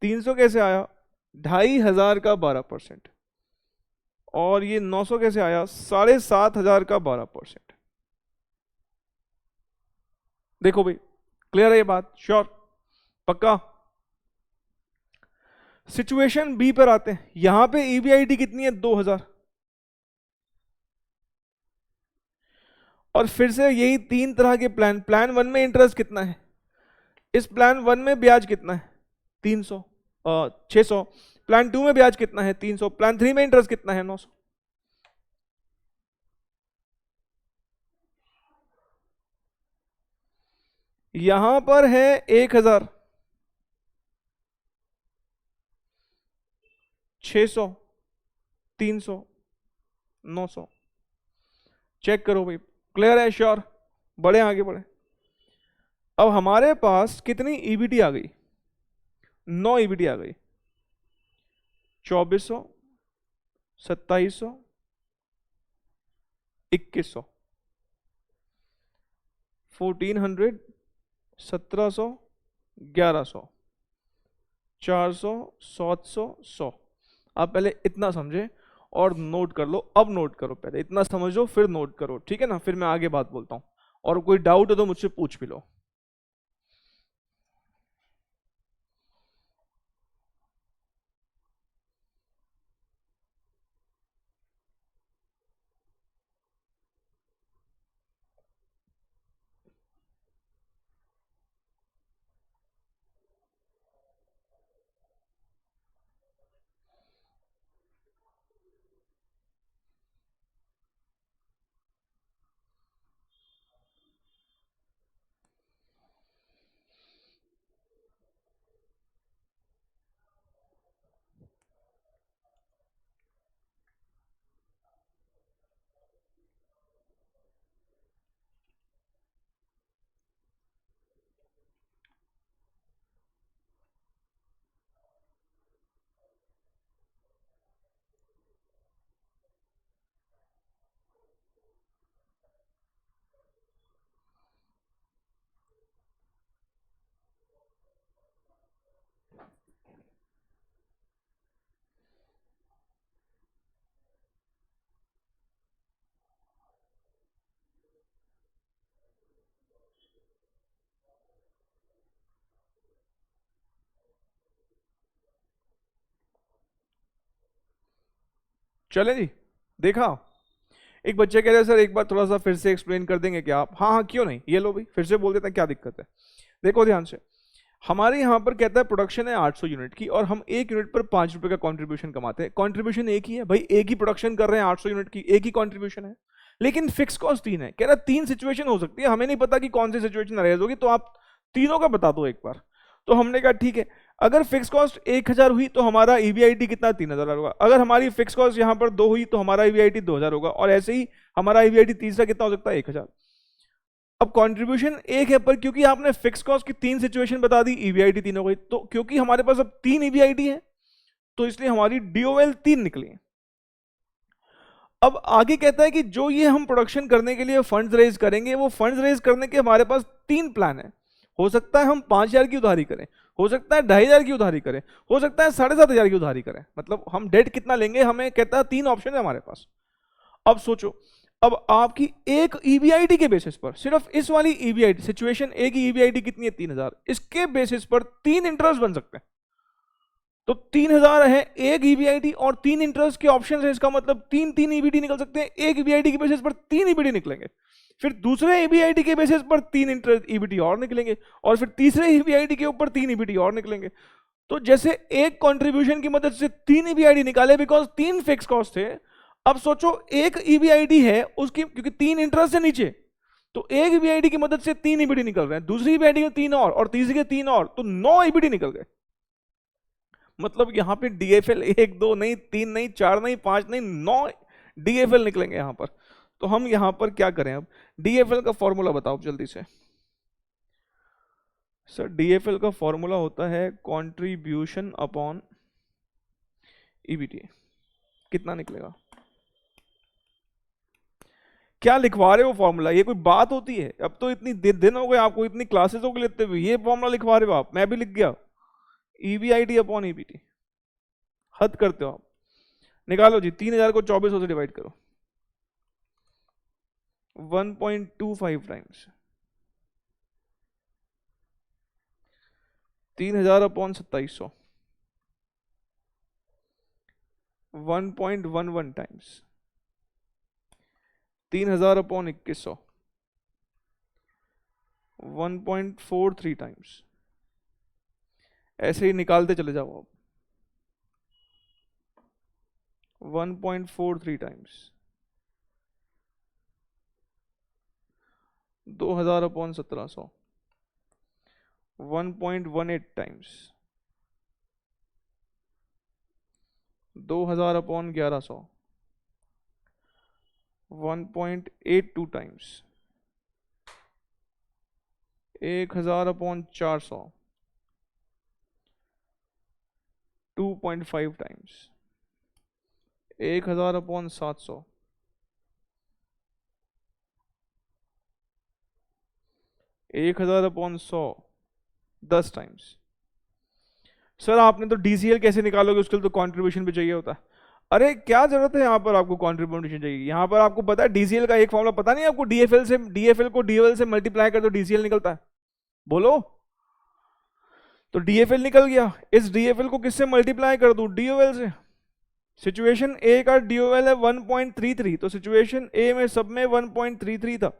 300 कैसे आया, 2500 का 12%। और ये 900 कैसे आया, 7500 का 12%। देखो भाई क्लियर है ये बात, श्योर, पक्का। सिचुएशन बी पर आते हैं, यहां पे EBIT कितनी है 2000, और फिर से यही 3 तरह के प्लान। प्लान 1 में इंटरेस्ट कितना है, इस प्लान 1 में ब्याज कितना है 300, 600। प्लान 2 में ब्याज कितना है 300। प्लान 3 में इंटरेस्ट कितना है 900। यहां पर है 1000, 600, 300, 900। चेक करो भाई, क्लियर है, श्योर, बढ़े आगे बढ़े। अब हमारे पास कितनी EBT आ गई, 9 EBT आ गई, 2400, 2700, 2100, 1400, 1700, 1100, 400, 700, 100। आप पहले इतना समझे और नोट कर लो। अब नोट करो, पहले इतना समझो फिर नोट करो, ठीक है ना, फिर मैं आगे बात बोलता हूं। और कोई डाउट हो तो मुझसे पूछ भी लो। चले जी, देखा। एक बच्चे कह रहे सर एक बार थोड़ा सा फिर से एक्सप्लेन कर देंगे क्या आप। हाँ हाँ क्यों नहीं, ये लो भाई फिर से बोल देते हैं, क्या दिक्कत है। देखो ध्यान से, हमारे यहाँ पर कहता है प्रोडक्शन है 800 यूनिट की, और हम 1 यूनिट पर 5 रुपए का कंट्रीब्यूशन कमाते हैं। कंट्रीब्यूशन एक ही है भाई, एक ही प्रोडक्शन कर रहे हैं 800 यूनिट की, एक ही कंट्रीब्यूशन है, लेकिन फिक्स कॉस्ट 3 है। कह रहा 3 सिचुएशन हो सकती है, हमें नहीं पता कि कौन सी सिचुएशन अरेज होगी, तो आप तीनों का बता दो एक बार। तो हमने कहा ठीक है, अगर फिक्स कॉस्ट 1000 हुई तो हमारा EBIT कितना 3000 होगा। अगर हमारी फिक्स कॉस्ट यहाँ पर 2 हुई तो हमारा EBIT 2000 होगा, और ऐसे ही हमारा EBIT तीसरा कितना हो सकता है 1000। अब कंट्रीब्यूशन एक है, पर क्योंकि आपने फिक्स कॉस्ट की 3 सिचुएशन बता दी, ईबीआईटी 3 हो गई, तो क्योंकि हमारे पास अब 3 ईबीआईटी है तो इसलिए हमारी डीओएल 3 निकली है। अब आगे कहता है कि जो ये हम प्रोडक्शन करने के लिए फंड्स रेज करेंगे, वो फंड्स रेज करने के हमारे पास 3 प्लान है। हो सकता है हम 5,000 की उधारी करें, हो सकता है 2,500 की उधारी करें, हो सकता है 7,500 की उधारी करें, मतलब हम डेट कितना लेंगे, हमें कहता है 3 ऑप्शन है हमारे पास। अब सोचो, अब आपकी एक ईबीआईटी के बेसिस पर, सिर्फ इस वाली ईबीआईटी सिचुएशन ए की ईबीआईटी कितनी है 3,000, इसके बेसिस पर 3 इंटरेस्ट बन सकते हैं। तो 3,000 है एक ईबीआईटी और 3 इंटरेस्ट के ऑप्शन है, इसका मतलब 3 ईबीटी निकल सकते हैं। एक ईबीआईटी के बेसिस पर 3 ईबीटी निकलेंगे, फिर दूसरे ईबीआईटी के बेसिस पर 3 इंटरेस्ट ईबीटी और निकलेंगे, और फिर तीसरे ईबीआईटी के ऊपर 3 ईबीटी और निकलेंगे। तो जैसे एक कंट्रीब्यूशन की मदद से 3 ईबीआईटी निकाले बिकॉज 3 फिक्स कॉस्ट थे। अब सोचो एक ईबीआईटी है उसकी, क्योंकि 3 इंटरेस्ट है नीचे, तो एक ईबीआईटी की मदद से 3 ईबीटी निकल रहे हैं, दूसरी ईबीआईटी के 3 और तीसरी के 3 और, तो 9 ईबीटी निकल गए। मतलब यहां पे डीएफएल 1 2 नहीं, 3 नहीं, 4 नहीं, 5 नहीं, 9 डीएफएल निकलेंगे यहां पर। तो हम यहां पर क्या करें, अब डीएफएल का फॉर्मूला बताओ जल्दी से। सर डीएफएल का फॉर्मूला होता है कंट्रीब्यूशन अपॉन ईबीटी। कितना निकलेगा, क्या लिखवा रहे हो फॉर्मूला, ये कोई बात होती है? अब तो इतनी दिन हो गए आपको, इतनी क्लासेस हो गई लेते हुए, ये फॉर्मूला लिखवा रहे हो आप, मैं भी लिख गया, ईबीआईटी अपॉन ईबीटी। हद करते हो आप। निकालो जी, 3,000 को 2400 से डिवाइड करो, 1.25 times 3,000 upon 2700, 1.11 times 3,000 upon 2100, 1.43 times. ऐसे ही निकालते चले जाओ आप, 1.43 times 2,000 upon 1,700, 1.18 times 2,000 upon 1,100, 1.82 times 1,000 upon 400, 2.5 times 1,000 upon 700, 1,000 upon 100, 10 times. Sir आपने तो डीसीएल कैसे निकालोगे, उसके लिए तो कंट्रीब्यूशन भी चाहिए होता है। अरे क्या जरूरत है यहाँ पर आपको कंट्रीब्यूशन चाहिए, यहाँ पर आपको पता है डीसीएल का एक फॉर्मूला पता नहीं आपको, डीएफएल को डीओएल से मल्टीप्लाई कर दो डीसीएल निकलता है, बोलो। तो डीएफएल निकल गया, इस डीएफएल को किससे मल्टीप्लाई कर दूं, डीओएल से। सिचुएशन ए का डीओएल है 1.33, तो सिचुएशन ए में सब में 1.33 था।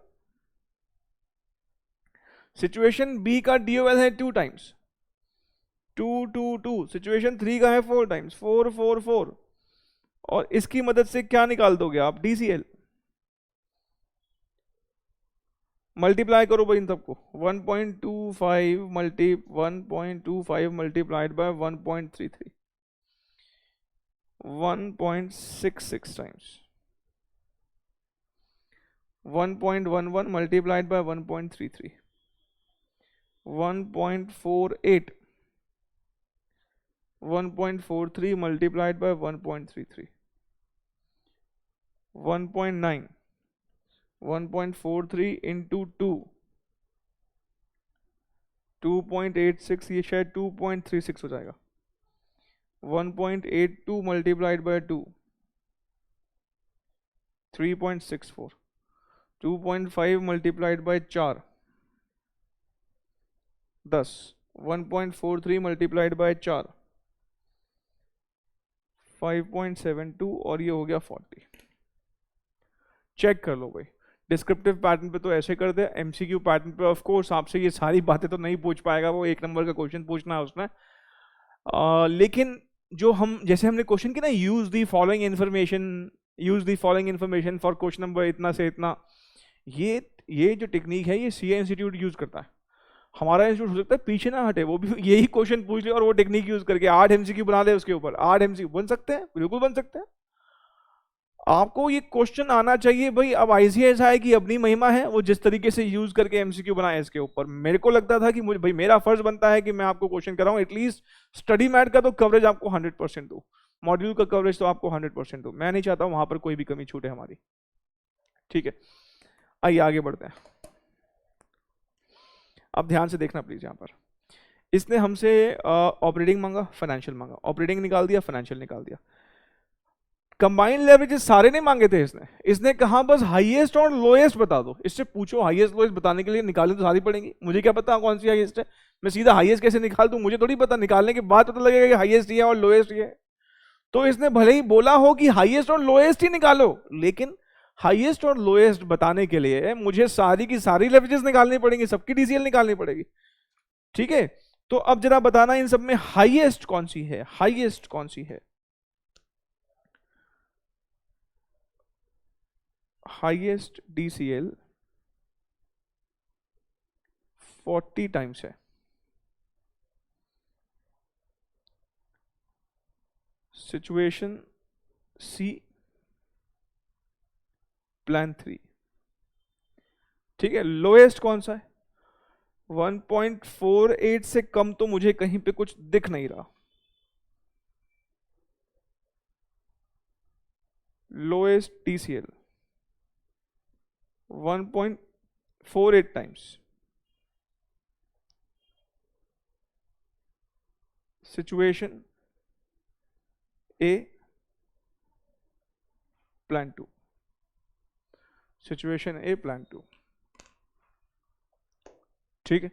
सिचुएशन बी का डीओएल है 2 टाइम्स, 2 2 2। सिचुएशन 3 का है 4 टाइम्स, 4 4 4। और इसकी मदद से क्या निकाल दोगे आप, डीसीएल। मल्टीप्लाई करो भाई इन सबको, 1.25 multiplied by 1.33, 1.66 times, 1.11 multiplied by 1.33, 1.48, 1.43 multiplied by 1.33, 1.9, 1.43 into 2, 2.86, ये शायद 2.36 हो जाएगा, 1.82 multiplied by 2, 3.64, 2.5 multiplied by 4, 10, 1.43 multiplied by 4, 5.72, और ये हो गया 40। चेक कर लो भाई, डिस्क्रिप्टिव पैटर्न पे तो ऐसे कर दे, एमसीक्यू पैटर्न पे ऑफ कोर्स आपसे ये सारी बातें तो नहीं पूछ पाएगा, वो 1 नंबर का क्वेश्चन पूछना है उसने। लेकिन जो हम जैसे हमने क्वेश्चन किया ना, use the following information for question number इतना से इतना, ये जो टेक्निक है ये सीए इंस्टीट्यूट यूज करता है। हमारा इंस्टीट्यूट हो सकता है पीछे ना हटे, वो भी यही क्वेश्चन पूछ ले और वो टेक्निक यूज करके 8 एमसीक्यू बना ले, उसके ऊपर 8 एमसीक्यू बन सकते हैं, बिल्कुल बन सकते हैं। आपको ये क्वेश्चन आना चाहिए भाई। अब आईसीएसआई की अपनी महिमा है, वो जिस तरीके से यूज करके एमसीक्यू बनाया इसके ऊपर, मेरे को लगता था कि मुझे भाई मेरा फर्ज बनता है कि मैं आपको क्वेश्चन कराऊं, एटलीस्ट स्टडी मैट का तो कवरेज आपको 100% दूं, मॉड्यूल का कवरेज तो आपको 100% दूं। मैं नहीं चाहता हूं वहां पर कोई भी कमी छूटे हमारी। ठीक है, आइए आगे बढ़ते हैं। अब ध्यान से देखना प्लीज। यहां पर इसने हमसे ऑपरेटिंग मांगा, फाइनेंशियल मांगा, ऑपरेटिंग निकाल दिया, फाइनेंशियल निकाल दिया। कंबाइंड लेवरेजेस सारे नहीं मांगे थे इसने कहा बस हाईएस्ट और लोएस्ट बता दो। इससे पूछो हाईएस्ट लोएस्ट बताने के लिए निकालनी तो सारी पड़ेंगी, मुझे क्या पता कौन सी हाईएस्ट है, मैं सीधा हाईएस्ट कैसे निकाल दूं, मुझे थोड़ी पता, निकालने के बाद पता लगेगा कि हाईएस्ट ये है और लोएस्ट ये है। तो इसने भले ही बोला हो कि हाईएस्ट और लोएस्ट ही निकालो, लेकिन हाईएस्ट और लोएस्ट बताने के लिए मुझे सारी की सारी लेवरेजेस निकालनी पड़ेंगी, सबकी डीसीएल निकालनी पड़ेगी। ठीक है, तो अब जरा बताना इन सब में हाईएस्ट कौन सी है, हाईएस्ट कौन सी है। हाईएस्ट डीसीएल 40 टाइम्स है। सिचुएशन सी प्लान 3। ठीक है, लोएस्ट कौन सा है, 1.48 से कम तो मुझे कहीं पे कुछ दिख नहीं रहा। Lowest TCL 1.48 times. सिचुएशन ए प्लान 2, सिचुएशन ए प्लान 2। ठीक है,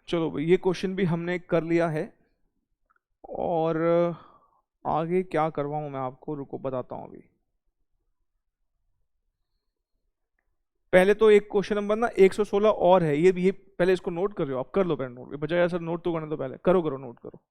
चलो भाई ये क्वेश्चन भी हमने कर लिया है, और आगे क्या करवाऊं मैं आपको, रुको बताता हूं अभी। पहले तो एक क्वेश्चन नंबर ना 116 और है, ये पहले इसको नोट कर रहे हो आप, कर लो पहले नोट, बजाय सर नोट तो करने तो पहले करो करो नोट करो।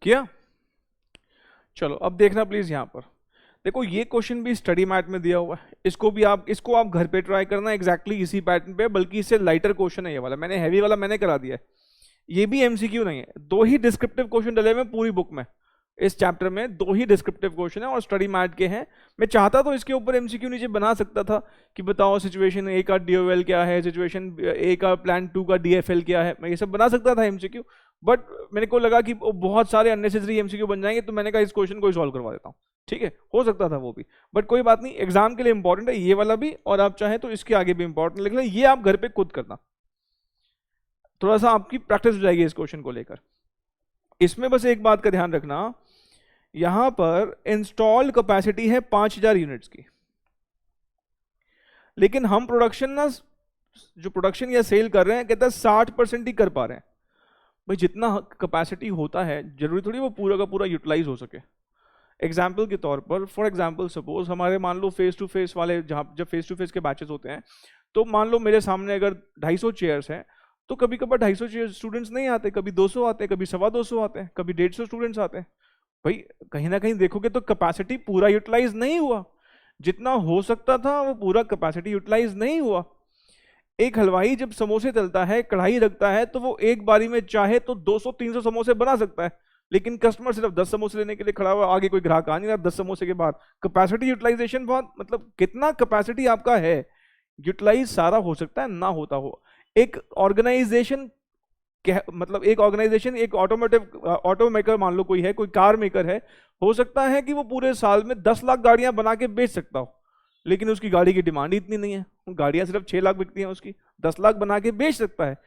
किया, चलो अब देखना प्लीज। यहां पर देखो ये क्वेश्चन भी स्टडी मैट में दिया हुआ है, इसको आप घर पे ट्राई करना एग्जैक्टली इसी पैटर्न पे, बल्कि इससे लाइटर क्वेश्चन है ये वाला, मैंने हैवी वाला मैंने करा दिया है। ये भी एमसीक्यू नहीं है, 2 ही डिस्क्रिप्टिव क्वेश्चन डले हुए पूरी बुक में, इस चैप्टर में 2 ही डिस्क्रिप्टिव क्वेश्चन है और स्टडी मैट के हैं। मैं चाहता तो इसके ऊपर एमसीक्यू नीचे बना सकता था कि बताओ सिचुएशन ए का डीओएल क्या है, सिचुएशन ए का प्लान 2 का डीएफएल क्या है, मैं ये सब बना सकता था एमसीक्यू, बट मेरे को लगा कि बहुत सारे अननेसेसरी एमसीक्यू बन जाएंगे, तो मैंने कहा इस क्वेश्चन को ही सॉल्व करवा देता हूँ। ठीक है, हो सकता था वो भी, बट कोई बात नहीं, एग्जाम के लिए इंपॉर्टेंट है ये वाला भी, और आप चाहें तो इसके आगे भी इंपॉर्टेंट लिख लें, ये आप घर पे खुद करना, थोड़ा सा आपकी प्रैक्टिस हो जाएगी इस क्वेश्चन को लेकर। इसमें बस एक बात का ध्यान रखना, यहां पर इंस्टॉल्ड कैपेसिटी है 5000 यूनिट्स की, लेकिन हम प्रोडक्शन ना जो प्रोडक्शन या सेल कर रहे हैं कहता है 60% ही कर पा रहे हैं। भाई जितना कैपेसिटी होता है जरूरी थोड़ी वो पूरा का पूरा यूटिलाइज हो सके। एग्जाम्पल के तौर पर, फॉर एग्जाम्पल सपोज हमारे मान लो फेस टू फेस वाले, जब फेस टू फेस के बैचेस होते हैं, तो मान लो मेरे सामने अगर 250 चेयर्स हैं, तो कभी कभार 250 स्टूडेंट्स नहीं आते, कभी 200 आते हैं, कभी 225 आते हैं, कभी 150 स्टूडेंट्स आते हैं। भाई कहीं ना कहीं देखोगे तो कैपेसिटी पूरा यूटिलाइज नहीं हुआ, जितना हो सकता था वो पूरा कैपेसिटी यूटिलाइज नहीं हुआ। एक हलवाई जब समोसे तलता है, कढ़ाई रखता है, तो वो एक बारी में चाहे तो 200-300 समोसे बना सकता है, लेकिन कस्टमर सिर्फ 10 समोसे लेने के लिए खड़ा हुआ, आगे कोई ग्राहक आ नहीं रहा 10 समोसे के बाद। कैपेसिटी यूटिलाइजेशन बहुत, मतलब कितना कैपेसिटी आपका है, यूटिलाइज सारा हो सकता है ना होता हो। एक ऑर्गेनाइजेशन मतलब एक ऑर्गेनाइजेशन, एक ऑटोमेकर मान लो कोई है, कोई कार मेकर है, हो सकता है कि वो पूरे साल में 10 लाख गाड़ियां बना के बेच सकता हो, लेकिन उसकी गाड़ी की डिमांड ही इतनी नहीं है, गाड़ियां सिर्फ 6 लाख बिकती हैं उसकी, 10 लाख बना के बेच सकता है,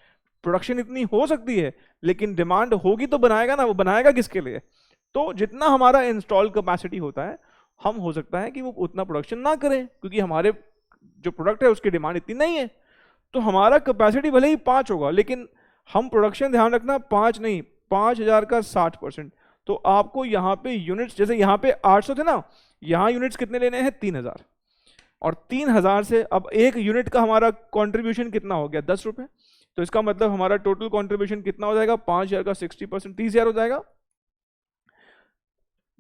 प्रोडक्शन इतनी हो सकती है, लेकिन डिमांड होगी तो बनाएगा ना, वो बनाएगा किसके लिए? तो जितना हमारा इंस्टॉल कैपेसिटी होता है, हम हो सकता है कि वो उतना प्रोडक्शन ना करें, क्योंकि हमारे जो प्रोडक्ट है उसकी डिमांड इतनी नहीं है। तो हमारा कैपेसिटी भले ही 5 होगा, लेकिन हम प्रोडक्शन ध्यान रखना 5 नहीं, 5000 का 60%। तो आपको यहाँ पे यूनिट्स, जैसे यहाँ पे 800 थे ना, यहाँ यूनिट्स कितने लेने हैं? 3000। और 3000 से अब एक यूनिट का हमारा कंट्रीब्यूशन कितना हो गया? 10 रुपए। तो इसका मतलब हमारा टोटल कंट्रीब्यूशन कितना हो जाएगा? 5000 का 60%, 30,000 हो जाएगा,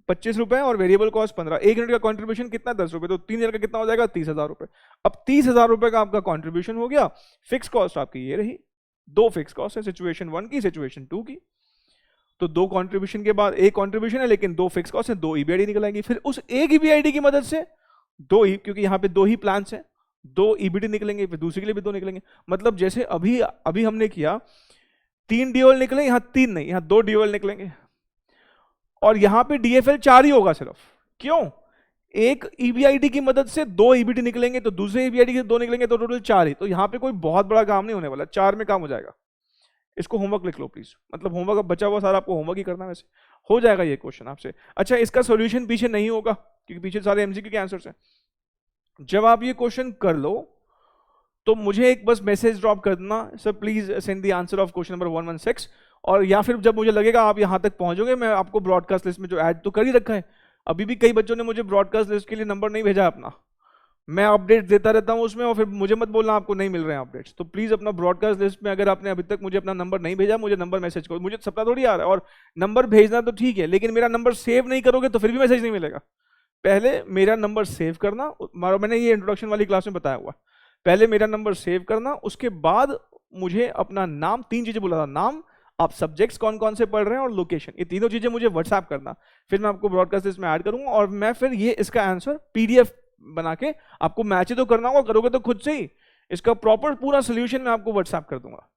25 रुपए, और वेरिएबल कॉस्ट 15। एक यूनिट का कंट्रीब्यूशन कितना? 10 रुपए। तो 3000 का कितना हो जाएगा? 30,000 रुपए। अब 30,000 रुपए का आपका कंट्रीब्यूशन हो गया। फिक्स कॉस्ट आपकी ये रही, दो फिक्स कॉस्ट है, सिचुएशन 1 की, सिचुएशन 2 की। तो दो कंट्रीब्यूशन के बाद एक कंट्रीब्यूशन है, लेकिन दो फिक्स कॉस्ट है, दो ईबीआईडी निकल आएंगी। फिर उस एक ईबीआईडी की मदद से क्योंकि यहाँ पे दो ही प्लान्स हैं, दो ईबीडी निकलेंगे, फिर दूसरे के लिए भी दो निकलेंगे। मतलब जैसे अभी हमने किया, 3 डीओएल निकले, यहाँ 3 नहीं, यहाँ 2 डीओएल निकलेंगे, और यहाँ पे डीएफएल 4 ही होगा सिर्फ। क्यों? एक ईबीआईडी की मदद से 2 ईबीडी निकलेंगे, तो दूसरे ईबीआईडी के 2 निकलेंगे, तो टोटल 4 ही। तो यहाँ पे कोई बहुत बड़ा काम नहीं होने वाला, 4 में काम हो जाएगा। इसको होमवर्क लिख लो प्लीज, मतलब होमवर्क बचा हुआ सारा आपको होमवर्क ही करना है, वैसे हो जाएगा ये क्वेश्चन आपसे। अच्छा, इसका सॉल्यूशन पीछे नहीं होगा, क्योंकि पीछे सारे एमसीक्यू के आंसर्स हैं। जब आप ये क्वेश्चन कर लो तो मुझे एक बस मैसेज ड्रॉप कर देना, sir please send the answer of question number 116, और या फिर जब मुझे लगेगा आप यहां तक पहुंचोगे, मैं आपको ब्रॉडकास्ट लिस्ट में जो ऐड तो कर ही रखा है, अभी भी कई बच्चों ने मुझे ब्रॉडकास्ट लिस्ट के लिए नंबर नहीं भेजा अपना, मैं अपडेट देता रहता हूं उसमें, और फिर मुझे मत बोलना आपको नहीं मिल रहे हैं अपडेट्स। तो प्लीज अपना ब्रॉडकास्ट लिस्ट में, अगर आपने अभी तक मुझे अपना नंबर नहीं भेजा, मुझे नंबर मैसेज करो। मुझे सपना थोड़ी आ रहा है, और नंबर भेजना तो ठीक है, लेकिन मेरा नंबर सेव नहीं करोगे तो फिर भी मैसेज नहीं मिलेगा। पहले मेरा नंबर सेव करना, मैंने ये इंट्रोडक्शन वाली क्लास में बताया हुआ, पहले मेरा नंबर सेव करना, उसके बाद मुझे अपना नाम, 3 चीजें बोला था, नाम, आप सब्जेक्ट्स कौन कौन से पढ़ रहे हैं, और लोकेशन, ये तीनों चीजें मुझे व्हाट्सएप करना। फिर मैं आपको ब्रॉडकास्ट लिस्ट में ऐड करूंगा, और मैं फिर ये इसका आंसर पीडीएफ बना के आपको मैच ही तो करना होगा, करोगे तो खुद से ही इसका प्रॉपर पूरा सोल्यूशन मैं आपको व्हाट्सएप कर दूंगा,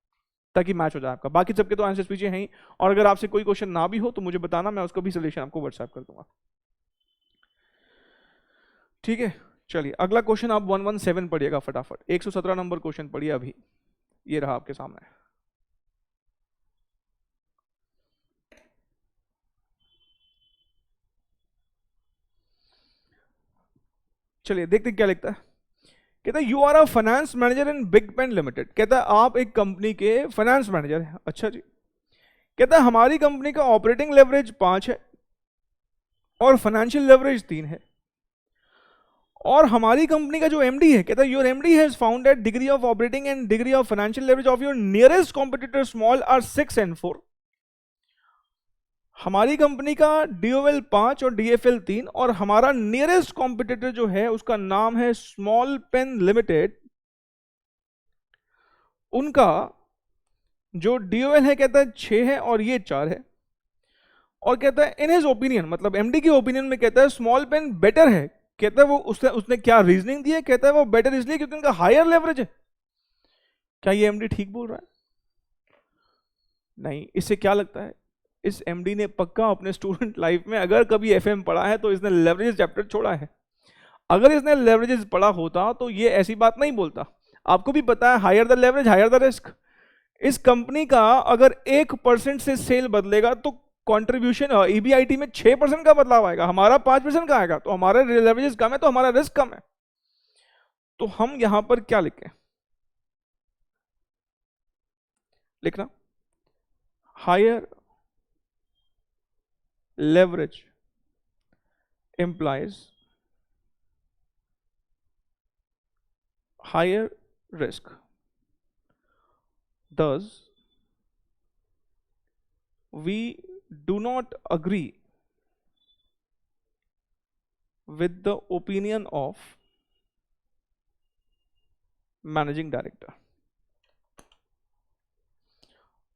ताकि मैच हो जाए आपका। बाकी सबके तो आंसर्स पीछे हैं ही, और अगर आपसे कोई क्वेश्चन ना भी हो तो मुझे बताना, मैं उसका भी सोल्यूशन आपको व्हाट्सएप कर दूंगा। ठीक है, चलिए अगला क्वेश्चन आप 117 पढ़िएगा फटाफट, 117 नंबर क्वेश्चन पढ़िए अभी, ये रहा आपके सामने। चलिए देखते क्या लिखता है। कहता है you are a finance manager in Big Pen Limited. कहता है आप एक कंपनी के फाइनेंस मैनेजर हैं। अच्छा जी। कहता है हमारी कंपनी का ऑपरेटिंग लेवरेज 5 है और फाइनेंशियल लेवरेज 3 है, और हमारी कंपनी का जो एमडी है, कहता है your MD has found that degree of operating and degree of financial leverage of your nearest competitor small are 6 and 4। हमारी कंपनी का डीओएल 5 और डीएफएल 3, और हमारा नियरेस्ट कॉम्पिटिटर जो है उसका नाम है स्मॉल पेन लिमिटेड, उनका जो डीओएल है कहता है 6 है और ये 4 है, और कहता है इन हिज ओपिनियन, मतलब एमडी के ओपिनियन में कहता है स्मॉल पेन बेटर है। कहता है वो उसने क्या रीजनिंग दी है? कहता है वो बेटर इसलिए क्योंकि उनका हायर लेवरेज है। क्या ये एमडी ठीक बोल रहा है? नहीं। इससे क्या लगता है, इस एमडी ने पक्का अपने स्टूडेंट लाइफ में अगर कभी एफएम पढ़ा है तो इसने लेवरेजेस चैप्टर छोड़ा है। अगर इसने लेवरेजेस पढ़ा होता तो ये ऐसी बात नहीं बोलता। आपको भी पता है higher the leverage higher the risk. इस कंपनी का अगर 1% से सेल बदलेगा तो कंट्रीब्यूशन ईबीआईटी में 6% का बदलाव आएगा, हमारा 5% का आएगा, तो हमारे लेवरेजेस कम है तो हमारा रिस्क कम है। तो हम यहां पर क्या लिखें? लिखना higher leverage implies higher risk, thus we do not agree with the opinion of managing director।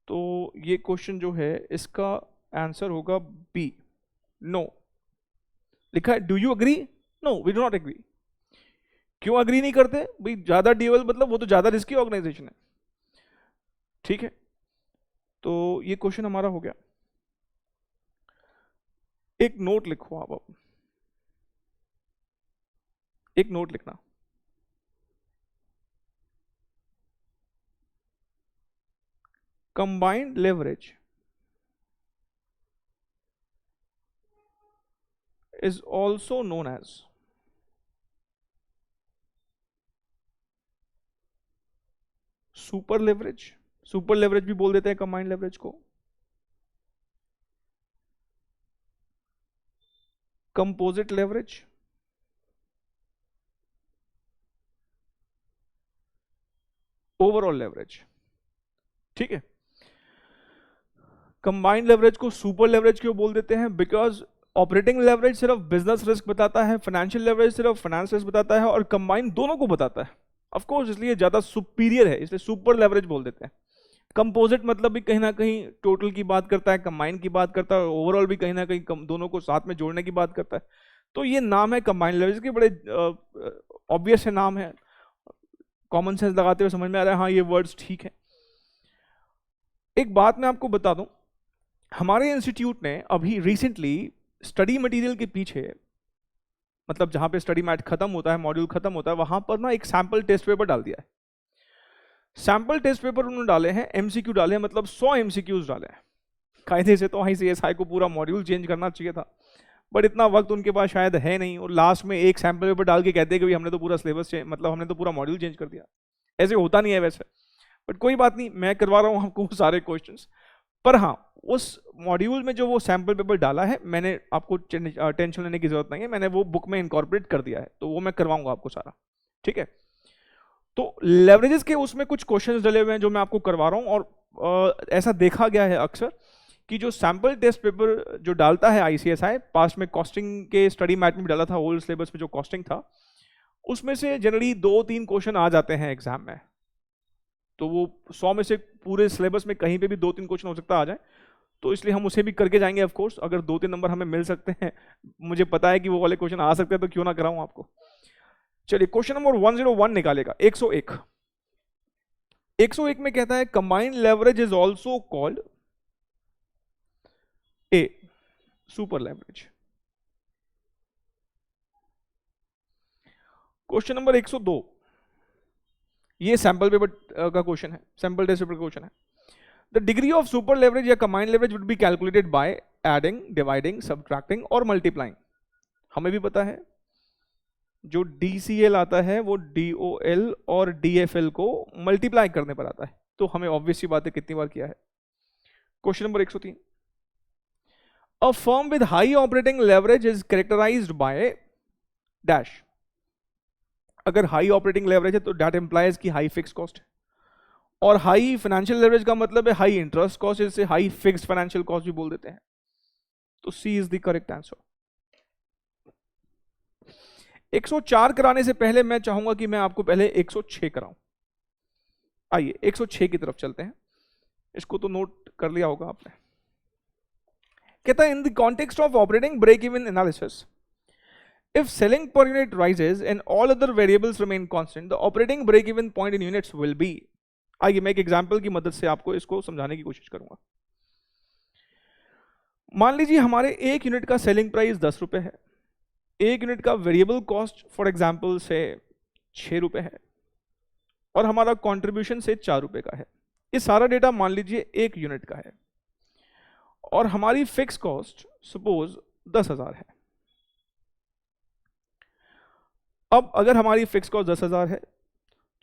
तो ये क्वेश्चन जो है इसका आंसर होगा बी, नो। लिखा है do you agree? No, we do not agree. क्यों अग्री नहीं करते भाई? ज्यादा डीएल मतलब वो तो ज्यादा रिस्की ऑर्गेनाइजेशन है। ठीक है, तो ये क्वेश्चन हमारा हो गया। एक नोट लिखो आप, एक नोट लिखना। combined leverage is also known as super leverage, super leverage भी बोल देते हैं कंबाइंड लेवरेज को, कंपोजिट लेवरेज, ओवरऑल लेवरेज। ठीक है, कंबाइंड लेवरेज को सुपर लेवरेज क्यों बोल देते हैं? बिकॉज ऑपरेटिंग लेवरेज सिर्फ बिजनेस रिस्क बताता है, फाइनेंशियल लेवरेज सिर्फ फाइनेंस रिस्क बताता है, और कंबाइंड दोनों को बताता है। ऑफ कोर्स इसलिए ज्यादा सुपीरियर है, इसलिए सुपर लेवरेज बोल देते हैं। कंपोजिट मतलब भी कहीं ना कहीं टोटल की बात करता है, कंबाइंड की बात करता है, ओवरऑल भी कहीं ना कहीं दोनों को साथ में जोड़ने की बात करता है। तो ये नाम है कंबाइंड लेवरेज के, बड़े ऑब्वियस है नाम है, कॉमन सेंस लगाते हुए समझ में आ रहा है, हाँ ये वर्ड्स ठीक है। एक बात मैं आपको बता दूं, हमारे इंस्टीट्यूट ने अभी रिसेंटली स्टडी मटेरियल के पीछे, मतलब जहां पे स्टडी मैट खत्म होता है, मॉड्यूल खत्म होता है, वहां पर ना एक सैंपल टेस्ट पेपर डाल दिया है। सैंपल टेस्ट पेपर उन्होंने डाले हैं, एमसीक्यू डाले हैं, मतलब 100 एमसीक्यूज डाले हैं। कायदे से तो आईसीएसआई को पूरा मॉड्यूल चेंज करना चाहिए था, बट इतना वक्त उनके पास शायद है नहीं, और लास्ट में एक सैंपल पेपर डाल के कहते हैं कि भाई हमने तो पूरा सिलेबस मतलब हमने तो पूरा मॉड्यूल चेंज कर दिया। ऐसे होता नहीं है वैसे, बट कोई बात नहीं, मैं करवा रहा हूँ आपको सारे क्वेश्चंस। पर हाँ, उस मॉड्यूल में जो वो सैंपल पेपर डाला है, मैंने आपको टेंशन लेने की जरूरत नहीं है, मैंने वो बुक में इनकॉर्पोरेट कर दिया है, तो वो मैं करवाऊंगा आपको सारा। ठीक है, तो लेवरेजेस के उसमें कुछ क्वेश्चंस डले हुए हैं जो मैं आपको करवा रहा हूं, और ऐसा देखा गया है अक्सर कि जो सैंपल टेस्ट पेपर जो डालता है आईसीएसआई, पास्ट में कॉस्टिंग के स्टडी मैट में भी डाला था, ओल्ड सिलेबस में जो कॉस्टिंग था, उसमें से जनरली 2-3 क्वेश्चन आ जाते हैं एग्जाम में। तो वो 100 में से पूरे सिलेबस में कहीं पे भी 2-3 क्वेश्चन हो सकता आ जाए, तो इसलिए हम उसे भी करके जाएंगे। ऑफ कोर्स अगर 2-3 नंबर हमें मिल सकते हैं, मुझे पता है कि वो वाले क्वेश्चन आ सकते हैं, तो क्यों ना कराऊं आपको। चलिए, क्वेश्चन नंबर 101 निकालेगा, 101। 101 में कहता है combined leverage is also called a super leverage. Question number 102, ये सैंपल पेपर का क्वेश्चन है, सैंपल टेस्ट पेपर का क्वेश्चन है। The degree of super leverage या combined leverage would be calculated by adding, dividing, subtracting और multiplying. हमें भी पता है जो DCL आता है वो DOL और DFL को मल्टीप्लाई करने पर आता है, तो हमें ऑब्वियस सी बात है कितनी बार किया है। Question number 103, a firm with high operating leverage is characterized by dash. अगर हाई ऑपरेटिंग लेवरेज है तो दैट इंप्लाइज की हाई फिक्स कॉस्ट है, और हाई फाइनेंशियल लेवरेज का मतलब है हाई इंटरेस्ट कॉस्ट, इससे हाई फिक्स्ड फाइनेंशियल कॉस्ट भी बोल देते हैं। तो C is the correct answer. 104 कराने से पहले मैं चाहूंगा कि मैं आपको पहले 106 कराऊं। आइए 106 की तरफ चलते हैं, इसको तो नोट कर लिया होगा आपने। कहता है in the context of operating break even analysis, if selling per unit rises and all other variables remain constant, the operating break even point in units will be। आइए मैं एक एग्जांपल की मदद से आपको इसको समझाने की कोशिश करूंगा। मान लीजिए हमारे एक यूनिट का सेलिंग प्राइस 10 रुपए है, एक यूनिट का वेरिएबल कॉस्ट फॉर एग्जांपल से 6 रुपए है, और हमारा कंट्रीब्यूशन से 4 रुपए का है। ये सारा डेटा मान लीजिए एक यूनिट का है, और हमारी फिक्स कॉस्ट सपोज 10,000 है। अब अगर हमारी फिक्स कॉस्ट 10,000 है,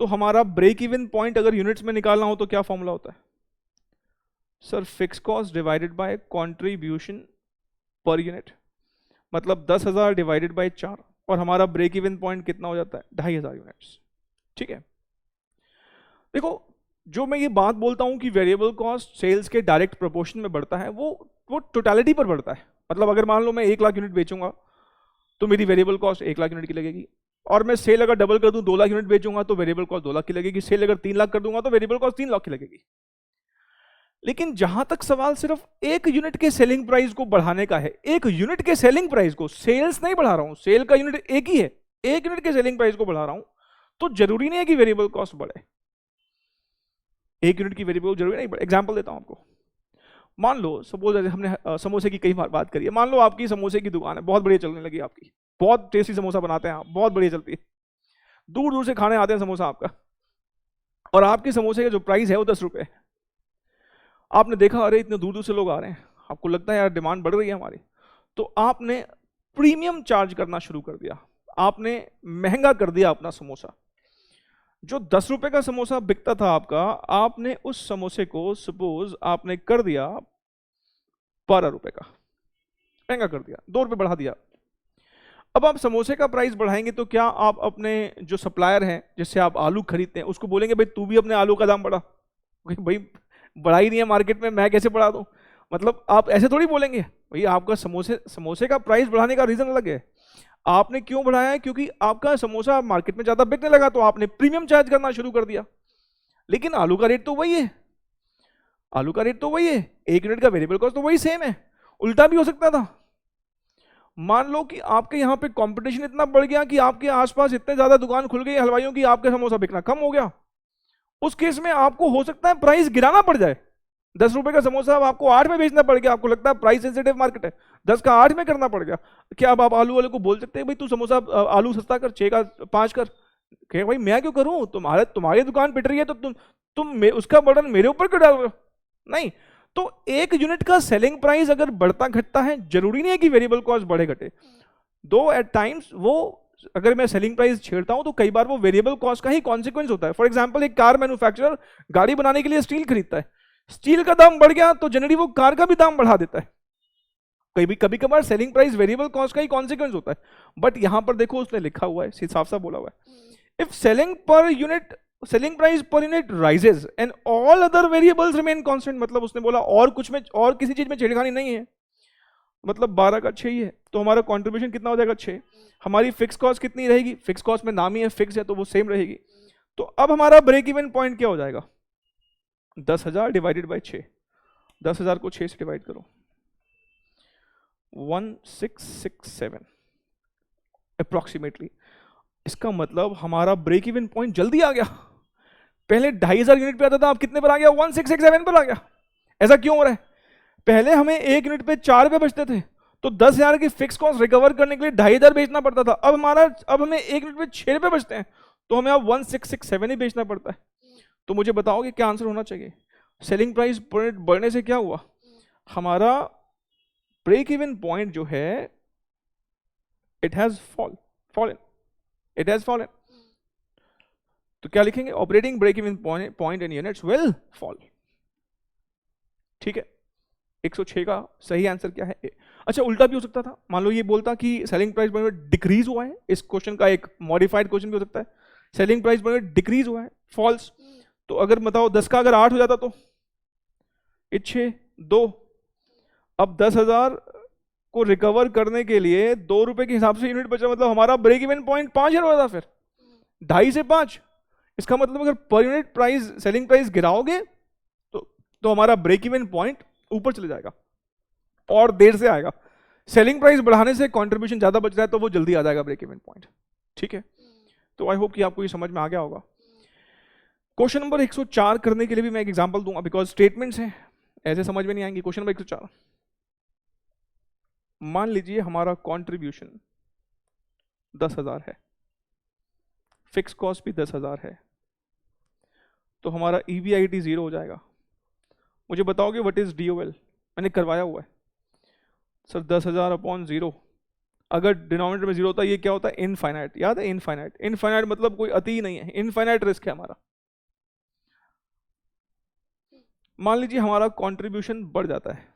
तो हमारा ब्रेक इवन पॉइंट अगर यूनिट्स में निकालना हो तो क्या फॉर्मूला होता है? Sir fix cost divided by contribution per unit, मतलब 10,000 डिवाइडेड बाय 4, और हमारा ब्रेक इवन पॉइंट कितना हो जाता है? 2,500 यूनिट्स। ठीक है, देखो जो मैं ये बात बोलता हूं कि वेरिएबल कॉस्ट सेल्स के डायरेक्ट प्रोपोर्शन में बढ़ता है, वो टोटलिटी पर बढ़ता है। मतलब अगर मान लो मैं 1 लाख यूनिट बेचूंगा तो मेरी वेरिएबल कॉस्ट 1 लाख यूनिट की लगेगी, और मैं सेल अगर डबल कर दूं 2 लाख यूनिट बेचूंगा तो वेरिएबल कॉस्ट 2 लाख की लगेगी, सेल अगर 3 लाख कर दूंगा तो वेरिएबल कॉस्ट 3 लाख की लगेगी। लेकिन जहां तक सवाल सिर्फ एक यूनिट के सेलिंग प्राइस को बढ़ाने का है, एक यूनिट के सेलिंग प्राइस को, सेल्स नहीं बढ़ा रहा हूं, सेल का यूनिट एक ही है, एक यूनिट के सेलिंग प्राइस को बढ़ा रहा हूं, तो जरूरी नहीं है कि वेरिएबल कॉस्ट बढ़े। एक यूनिट की वेरिएबल जरूरी नहीं बढ़े। एग्जांपल देता हूं आपको। मान लो सपोज हमने समोसे की कई बार बात करी है, मान लो आपकी समोसे की दुकान है, बहुत बढ़िया चलने लगी आपकी, बहुत टेस्टी समोसा बनाते हैं आप, बहुत बढ़िया चलती है, दूर दूर से खाने आते हैं समोसा आपका, और आपके समोसे का जो प्राइस है वो 10 रुपए। आपने देखा अरे इतने दूर दूर से लोग आ रहे हैं, आपको लगता है यार डिमांड बढ़ रही है हमारी, तो आपने प्रीमियम चार्ज करना शुरू कर दिया, आपने महंगा कर दिया अपना समोसा। जो 10 रुपए का समोसा बिकता था आपका, आपने उस समोसे को सपोज आपने कर दिया 12 रुपए का, महंगा कर दिया, 2 रुपए बढ़ा दिया। अब आप समोसे का प्राइस बढ़ाएंगे तो क्या आप अपने जो सप्लायर हैं जिससे आप आलू खरीदते हैं उसको बोलेंगे भाई तू भी अपने आलू का दाम बढ़ा? भाई बढ़ा ही नहीं है मार्केट में, मैं कैसे बढ़ा दूं? मतलब आप ऐसे थोड़ी बोलेंगे। भाई आपका समोसे का प्राइस बढ़ाने का रीजन अलग है। आपने क्यों बढ़ाया है? क्योंकि आपका समोसा मार्केट में ज्यादा बिकने लगा तो आपने प्रीमियम चार्ज करना शुरू कर दिया। लेकिन आलू का रेट तो वही है, आलू का रेट तो वही है, 1 यूनिट का वेरिएबल कॉस्ट तो वही सेम है। उल्टा भी हो सकता था। मान लो कि आपके यहाँ पे कंपटीशन इतना बढ़ गया कि आपके आसपास इतने ज्यादा दुकान खुल गई हलवाइयों की, आपका समोसा बिकना कम हो गया। उस केस में आपको हो सकता है प्राइस गिराना पड़ जाए। 10 रुपए का समोसा अब आपको 8 में बेचना पड़ गया, आपको लगता है प्राइस सेंसिटिव मार्केट है, 10 का 8 में करना पड़ गया। क्या अब आप आलू वाले को बोल सकते हैं भाई तू समोसा आलू सस्ता कर, 6 का 5 कर? कहे भाई मैं क्यों करूं, तुम्हारी दुकान पिट रही है तो तुम उसका बर्डन मेरे ऊपर क्यों डाल रहे हो? नहीं। तो 1 यूनिट का सेलिंग प्राइस अगर बढ़ता घटता है, जरूरी नहीं है कि वेरिएबल कॉस्ट बढ़े घटे, दो एट टाइम्स वो अगर मैं सेलिंग प्राइस छेड़ता हूं तो कई बार वो वेरिएबल कॉस्ट का ही कॉन्सिक्वेंस होता है। फॉर एग्जांपल एक कार मैन्युफैक्चरर गाड़ी बनाने के लिए स्टील खरीदता है, स्टील का दाम बढ़ गया तो जनरली वो कार का भी दाम बढ़ा देता है। कभी कभार सेलिंग प्राइस वेरिएबल कॉस्ट का ही कॉन्सिक्वेंस होता है। बट यहां पर देखो उसने लिखा हुआ है, साफ साफ बोला हुआ है, if selling price per unit rises and all other variables remain constant, मतलब उसने बोला और कुछ में और किसी चीज में छेड़खानी नहीं है, मतलब 12 का 6 ही है, तो हमारा कंट्रीब्यूशन कितना हो जाएगा 6। हमारी फिक्स कॉस्ट कितनी रहेगी? फिक्स कॉस्ट में नाम ही है फिक्स है तो वो सेम रहेगी। तो अब हमारा ब्रेक इवन पॉइंट क्या हो जाएगा? 10,000 डिवाइडेड बाई 6, 10,000 को 6 से डिवाइड करो, 1667 अप्रोक्सीमेटली। इसका मतलब हमारा ब्रेक इवन पॉइंट जल्दी आ गया। पहले 2,500 यूनिट पे आता था, अब कितने पर आ गया? 1667 पर आ गया। ऐसा क्यों हो रहा है? पहले हमें 1 यूनिट पे 4 रुपए बचते थे, तो 10,000 की फिक्स कॉस्ट रिकवर करने के लिए 2,500 बेचना पड़ता था। अब हमें 1 यूनिट पे 6 रुपए बचते हैं, तो हमें अब 1667 ही बेचना पड़ता है। तो मुझे बताओगे क्या आंसर होना चाहिए? सेलिंग प्राइस बढ़ने से क्या हुआ? हमारा ब्रेक इवन पॉइंट जो है इट हैज फॉलन। तो क्या लिखेंगे? Operating break even point in units will fall. ठीक है, 106 का सही आंसर क्या है? अच्छा, उल्टा भी हो सकता था। मान लो ये बोलता कि सेलिंग प्राइस डिक्रीज हुआ है, इस क्वेश्चन का एक मॉडिफाइड क्वेश्चन भी हो सकता है, सेलिंग प्राइस डिक्रीज हुआ है, फॉल्स। तो अगर बताओ 10 का अगर 8 हो जाता तो 6 2, अब 10,000 को रिकवर करने के लिए 2 रुपए के हिसाब से यूनिट बचा, मतलब हमारा ब्रेक इवन पॉइंट 5 हो जाता। फिर 2.5 से 5, इसका मतलब अगर पर यूनिट प्राइस सेलिंग प्राइस गिराओगे तो हमारा ब्रेक इवन पॉइंट ऊपर चले जाएगा और देर से आएगा। सेलिंग प्राइस बढ़ाने से कंट्रीब्यूशन ज्यादा बच रहा है तो वो जल्दी आ जाएगा ब्रेक इवन पॉइंट। ठीक है, तो आई होप कि आपको ये समझ में आ गया होगा। क्वेश्चन नंबर 104 करने के लिए भी मैं एक एग्जांपल दूंगा, बिकॉज स्टेटमेंट्स हैं ऐसे समझ में नहीं आएंगे। क्वेश्चन नंबर 104, मान लीजिए हमारा कंट्रीब्यूशन 10,000 है, फिक्स कॉस्ट भी 10,000 है, तो हमारा EBIT 0 हो जाएगा। मुझे बताओगे व्हाट इज DOL? मैंने करवाया हुआ है सर, 10,000 अपॉन 0। अगर डिनोमिनेटर में 0 होता है ये क्या होता है? इनफाइनाइट। याद है इनफाइनाइट? इनफाइनाइट मतलब कोई अति ही नहीं है, इनफाइनाइट रिस्क है हमारा। मान लीजिए हमारा कंट्रीब्यूशन बढ़ जाता है,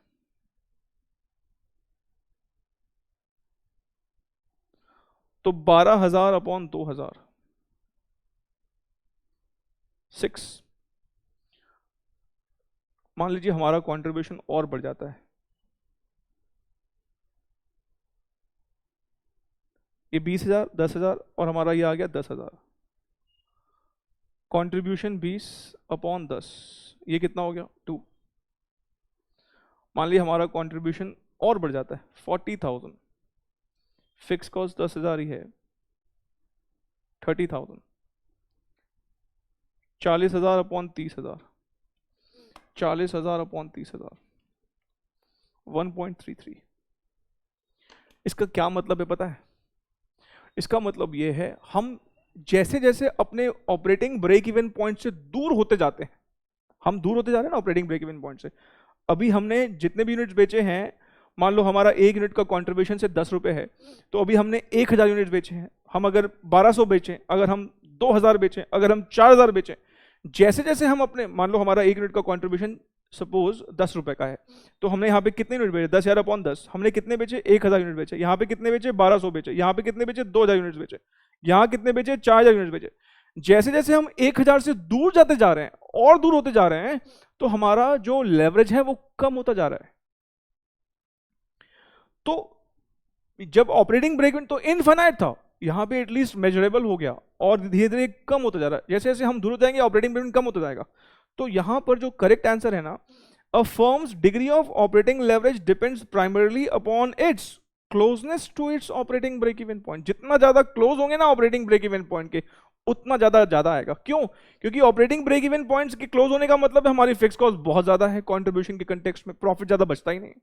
तो 12,000 अपॉन 2,000 6। मान लीजिए हमारा कंट्रीब्यूशन और बढ़ जाता है, ये 20,000 10,000 और हमारा ये आ गया 10,000। कंट्रीब्यूशन 20 अपॉन 10, ये कितना हो गया? 2। मान लीजिए हमारा कंट्रीब्यूशन और बढ़ जाता है 40,000, फिक्स कॉस्ट 10,000 ही है, 30,000। 40,000 अपॉन 30,000, 40,000 अपॉन 30,000, 1.33। इसका क्या मतलब है पता है? इसका मतलब ये है हम जैसे जैसे अपने ऑपरेटिंग ब्रेक इवन पॉइंट से दूर होते जाते हैं, हम दूर होते जा रहे हैं ना ऑपरेटिंग ब्रेक इवन पॉइंट से। अभी हमने जितने भी यूनिट्स बेचे हैं, मान लो हमारा एक यूनिट का कंट्रीब्यूशन से 10 रुपए है, तो अभी हमने 1000 यूनिट बेचे हैं। हम अगर 1200 बेचें, अगर हम 2000 बेचें, अगर हम 4000 बेचें, जैसे जैसे हम अपने, मान लो हमारा एक यूनिट का कंट्रीब्यूशन सपोज 10 रुपए का है, तो हमने यहाँ पे कितने यूनिट बेचे? 10,000 अपॉन 10, हमने कितने बेचे? 1000 यूनिट बेचे। यहाँ पे कितने बेचे? 1200 बेचे। यहाँ पे कितने बेचे? 2000 यूनिट बेचे। यहाँ कितने बेचे? 4000 यूनिट बेचे। जैसे जैसे हम 1000 से दूर जाते जा रहे हैं और दूर होते जा रहे हैं, तो हमारा जो लेवरेज है वो कम होता जा रहा है। तो जब ऑपरेटिंग ब्रेक इवन तो इनफाइनाइट था, यहां पे एटलीस्ट मेजरेबल हो गया और धीरे धीरे कम होता जा रहा है। जैसे जैसे हम दूर हो जाएंगे ऑपरेटिंग ब्रेक इवन कम होता जाएगा। तो यहां पर जो करेक्ट आंसर है ना, a firm's degree of operating leverage depends primarily upon its closeness to its operating break even point. जितना ज्यादा क्लोज होंगे ना ऑपरेटिंग ब्रेक इवन पॉइंट के, उतना ज्यादा आएगा। क्यों? क्योंकि ऑपरेटिंग ब्रेक इवन पॉइंट्स के क्लोज होने का मतलब है हमारी फिक्स कॉस्ट बहुत ज्यादा है, कंट्रीब्यूशन के कंटेक्स्ट में प्रॉफिट ज्यादा बचता ही नहीं।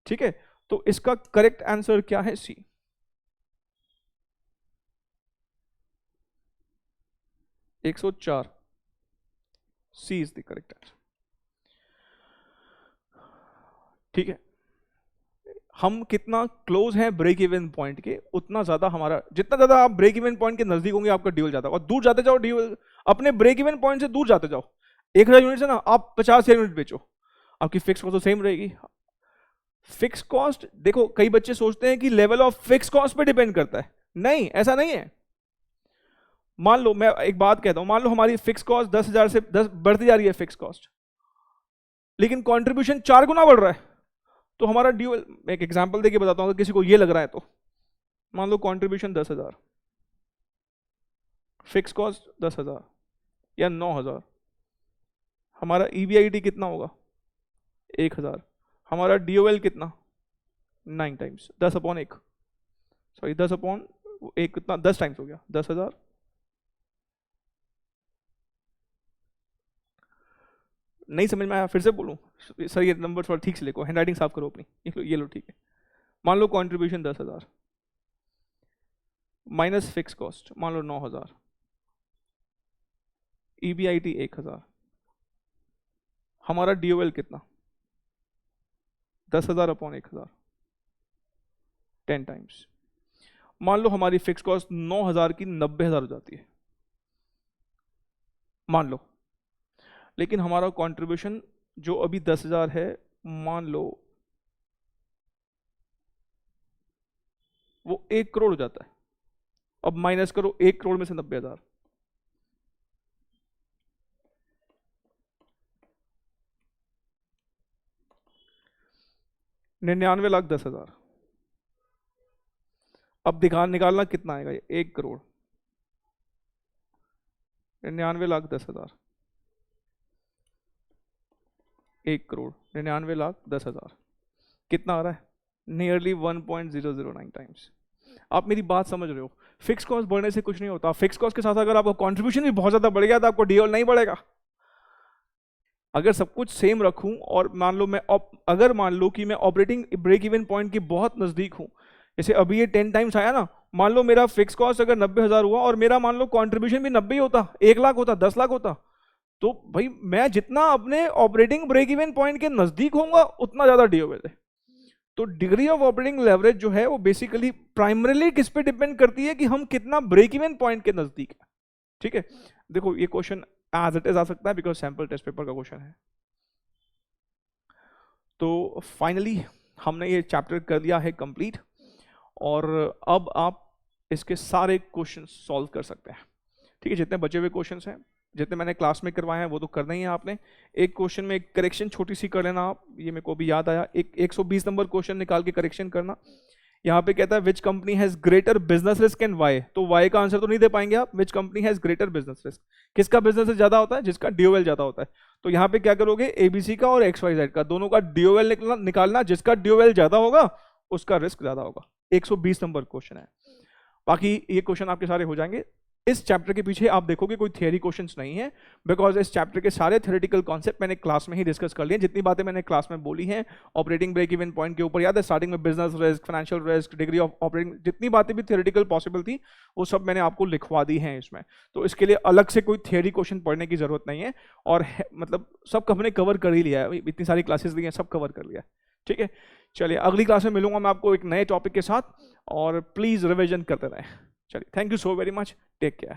ठीक है, तो इसका करेक्ट आंसर क्या है? सी। 104 सी इज द करेक्ट आंसर। ठीक है, हम कितना क्लोज हैं ब्रेक इवन पॉइंट के, उतना ज्यादा हमारा, जितना ज्यादा आप ब्रेक इवन पॉइंट के नजदीक होंगे आपका ड्यूअल ज्यादा, और दूर जाते जाओ ड्यूअल अपने ब्रेक इवन पॉइंट से दूर जाते जाओ। 1000 यूनिट है ना, आप 50 यूनिट बेचो, आपकी फिक्स कॉस्ट तो सेम रहेगी। फिक्स कॉस्ट देखो, कई बच्चे सोचते हैं कि लेवल ऑफ फिक्स कॉस्ट पे डिपेंड करता है। नहीं, ऐसा नहीं है। मान लो, मैं एक बात कहता हूं, मान लो हमारी फिक्स कॉस्ट 10,000 से 10 बढ़ती जा रही है फिक्स कॉस्ट, लेकिन कंट्रीब्यूशन 4 गुना बढ़ रहा है, तो हमारा ड्यूअल, एक एग्जांपल देके बताता हूं, अगर किसी को ये लग रहा है तो मान लो कंट्रीब्यूशन 10,000, फिक्स कॉस्ट 10,000 या 9,000, हमारा EBIT कितना होगा? 1,000। हमारा DOL कितना? 9 टाइम्स 10 अपॉन 1, सॉरी 10 अपॉन 1 कितना? 10 टाइम्स हो गया 10,000। नहीं समझ में आया? फिर से बोलूं? सर ये नंबर थोड़ा ठीक से लिखो, हैंड राइटिंग साफ करो अपनी। ये लो ठीक है। मान लो कंट्रीब्यूशन 10,000 माइनस फिक्स कॉस्ट मान लो 9,000, EBIT 1,000, हमारा DOL कितना? 10,000 अपॉन 1,000, 10 टाइम्स। मान लो हमारी फिक्स कॉस्ट 9,000 की 90,000 हो जाती है, मान लो, लेकिन हमारा कंट्रीब्यूशन जो अभी 10,000 है, मान लो वो 1 करोड़ हो जाता है। अब माइनस करो 1 करोड़ में से 90,000, 99,10,000। अब निकालना कितना आएगा? ये 1 करोड़ 99,10,000, 1 करोड़ 99,10,000 कितना आ रहा है? Nearly 1.009 times. आप मेरी बात समझ रहे हो? फिक्स कॉस्ट बढ़ने से कुछ नहीं होता। फिक्स कॉस्ट के साथ अगर आपका कंट्रीब्यूशन भी बहुत ज्यादा बढ़ गया तो आपको DOL नहीं बढ़ेगा। अगर सब कुछ सेम रखूं और मान लो कि मैं ऑपरेटिंग ब्रेक इवन पॉइंट की बहुत नजदीक हूं, जैसे अभी ये 10 टाइम्स आया ना, मान लो मेरा फिक्स कॉस्ट अगर 90,000 हुआ और मेरा मान लो कंट्रीब्यूशन भी 90 होता, 1 लाख होता, 10 लाख होता, तो भाई मैं जितना अपने ऑपरेटिंग ब्रेक इवन पॉइंट के नजदीक होऊंगा उतना ज्यादा DOL है। तो डिग्री ऑफ ऑपरेटिंग लेवरेज जो है वो बेसिकली प्राइमरीली किस पे डिपेंड करती है कि हम कितना ब्रेक इवन पॉइंट के नजदीक है। ठीक है, देखो ये क्वेश्चन एज इट इज आ सकता है बिकॉज सैंपल टेस्ट पेपर का क्वेश्चन है। तो फाइनली हमने ये चैप्टर कर दिया है कंप्लीट, और अब आप इसके सारे क्वेश्चन सॉल्व कर सकते हैं। ठीक है, जितने बचे हुए क्वेश्चंस हैं, जितने मैंने क्लास में करवाए हैं वो तो करना ही है आपने। एक क्वेश्चन में एक करेक्शन छोटी सी कर लेना आप, ये मेरे को भी याद आया, एक 120 नंबर क्वेश्चन निकाल के करेक्शन करना। यहाँ पे कहता है which company has greater business risk and Y, तो वाई का आंसर तो नहीं दे पाएंगे आप। Which company has greater business risk, किसका बिजनेस ज्यादा होता है? जिसका DOL ज्यादा होता है। तो यहाँ पे क्या करोगे? ABC का और XYZ का दोनों का DOL निकालना, जिसका DOL ज्यादा होगा उसका रिस्क ज्यादा होगा। 120 नंबर क्वेश्चन है। बाकी ये क्वेश्चन आपके सारे हो जाएंगे। इस चैप्टर के पीछे आप देखोगे कोई थियरी क्वेश्चंस नहीं है, बिकॉज इस चैप्टर के सारे थ्योरेटिकल कॉन्सेप्ट मैंने क्लास में ही डिस्कस कर लिए। जितनी बातें मैंने क्लास में बोली हैं ऑपरेटिंग ब्रेक इवन पॉइंट के ऊपर, याद है स्टार्टिंग में business risk, financial risk, degree of operating, जितनी बातें भी थ्योरेटिकल पॉसिबल थी वो सब मैंने आपको लिखवा दी हैं इसमें। तो इसके लिए अलग से कोई थियरी क्वेश्चन पढ़ने की जरूरत नहीं है, और मतलब सब हमने कवर कर ही लिया है, इतनी सारी क्लासेस दी हैं, सब कवर कर लिया है। ठीक है, चलिए अगली क्लास में मिलूंगा मैं आपको एक नए टॉपिक के साथ, और प्लीज रिविजन करते रहें। चलिए, thank you so very much, take care.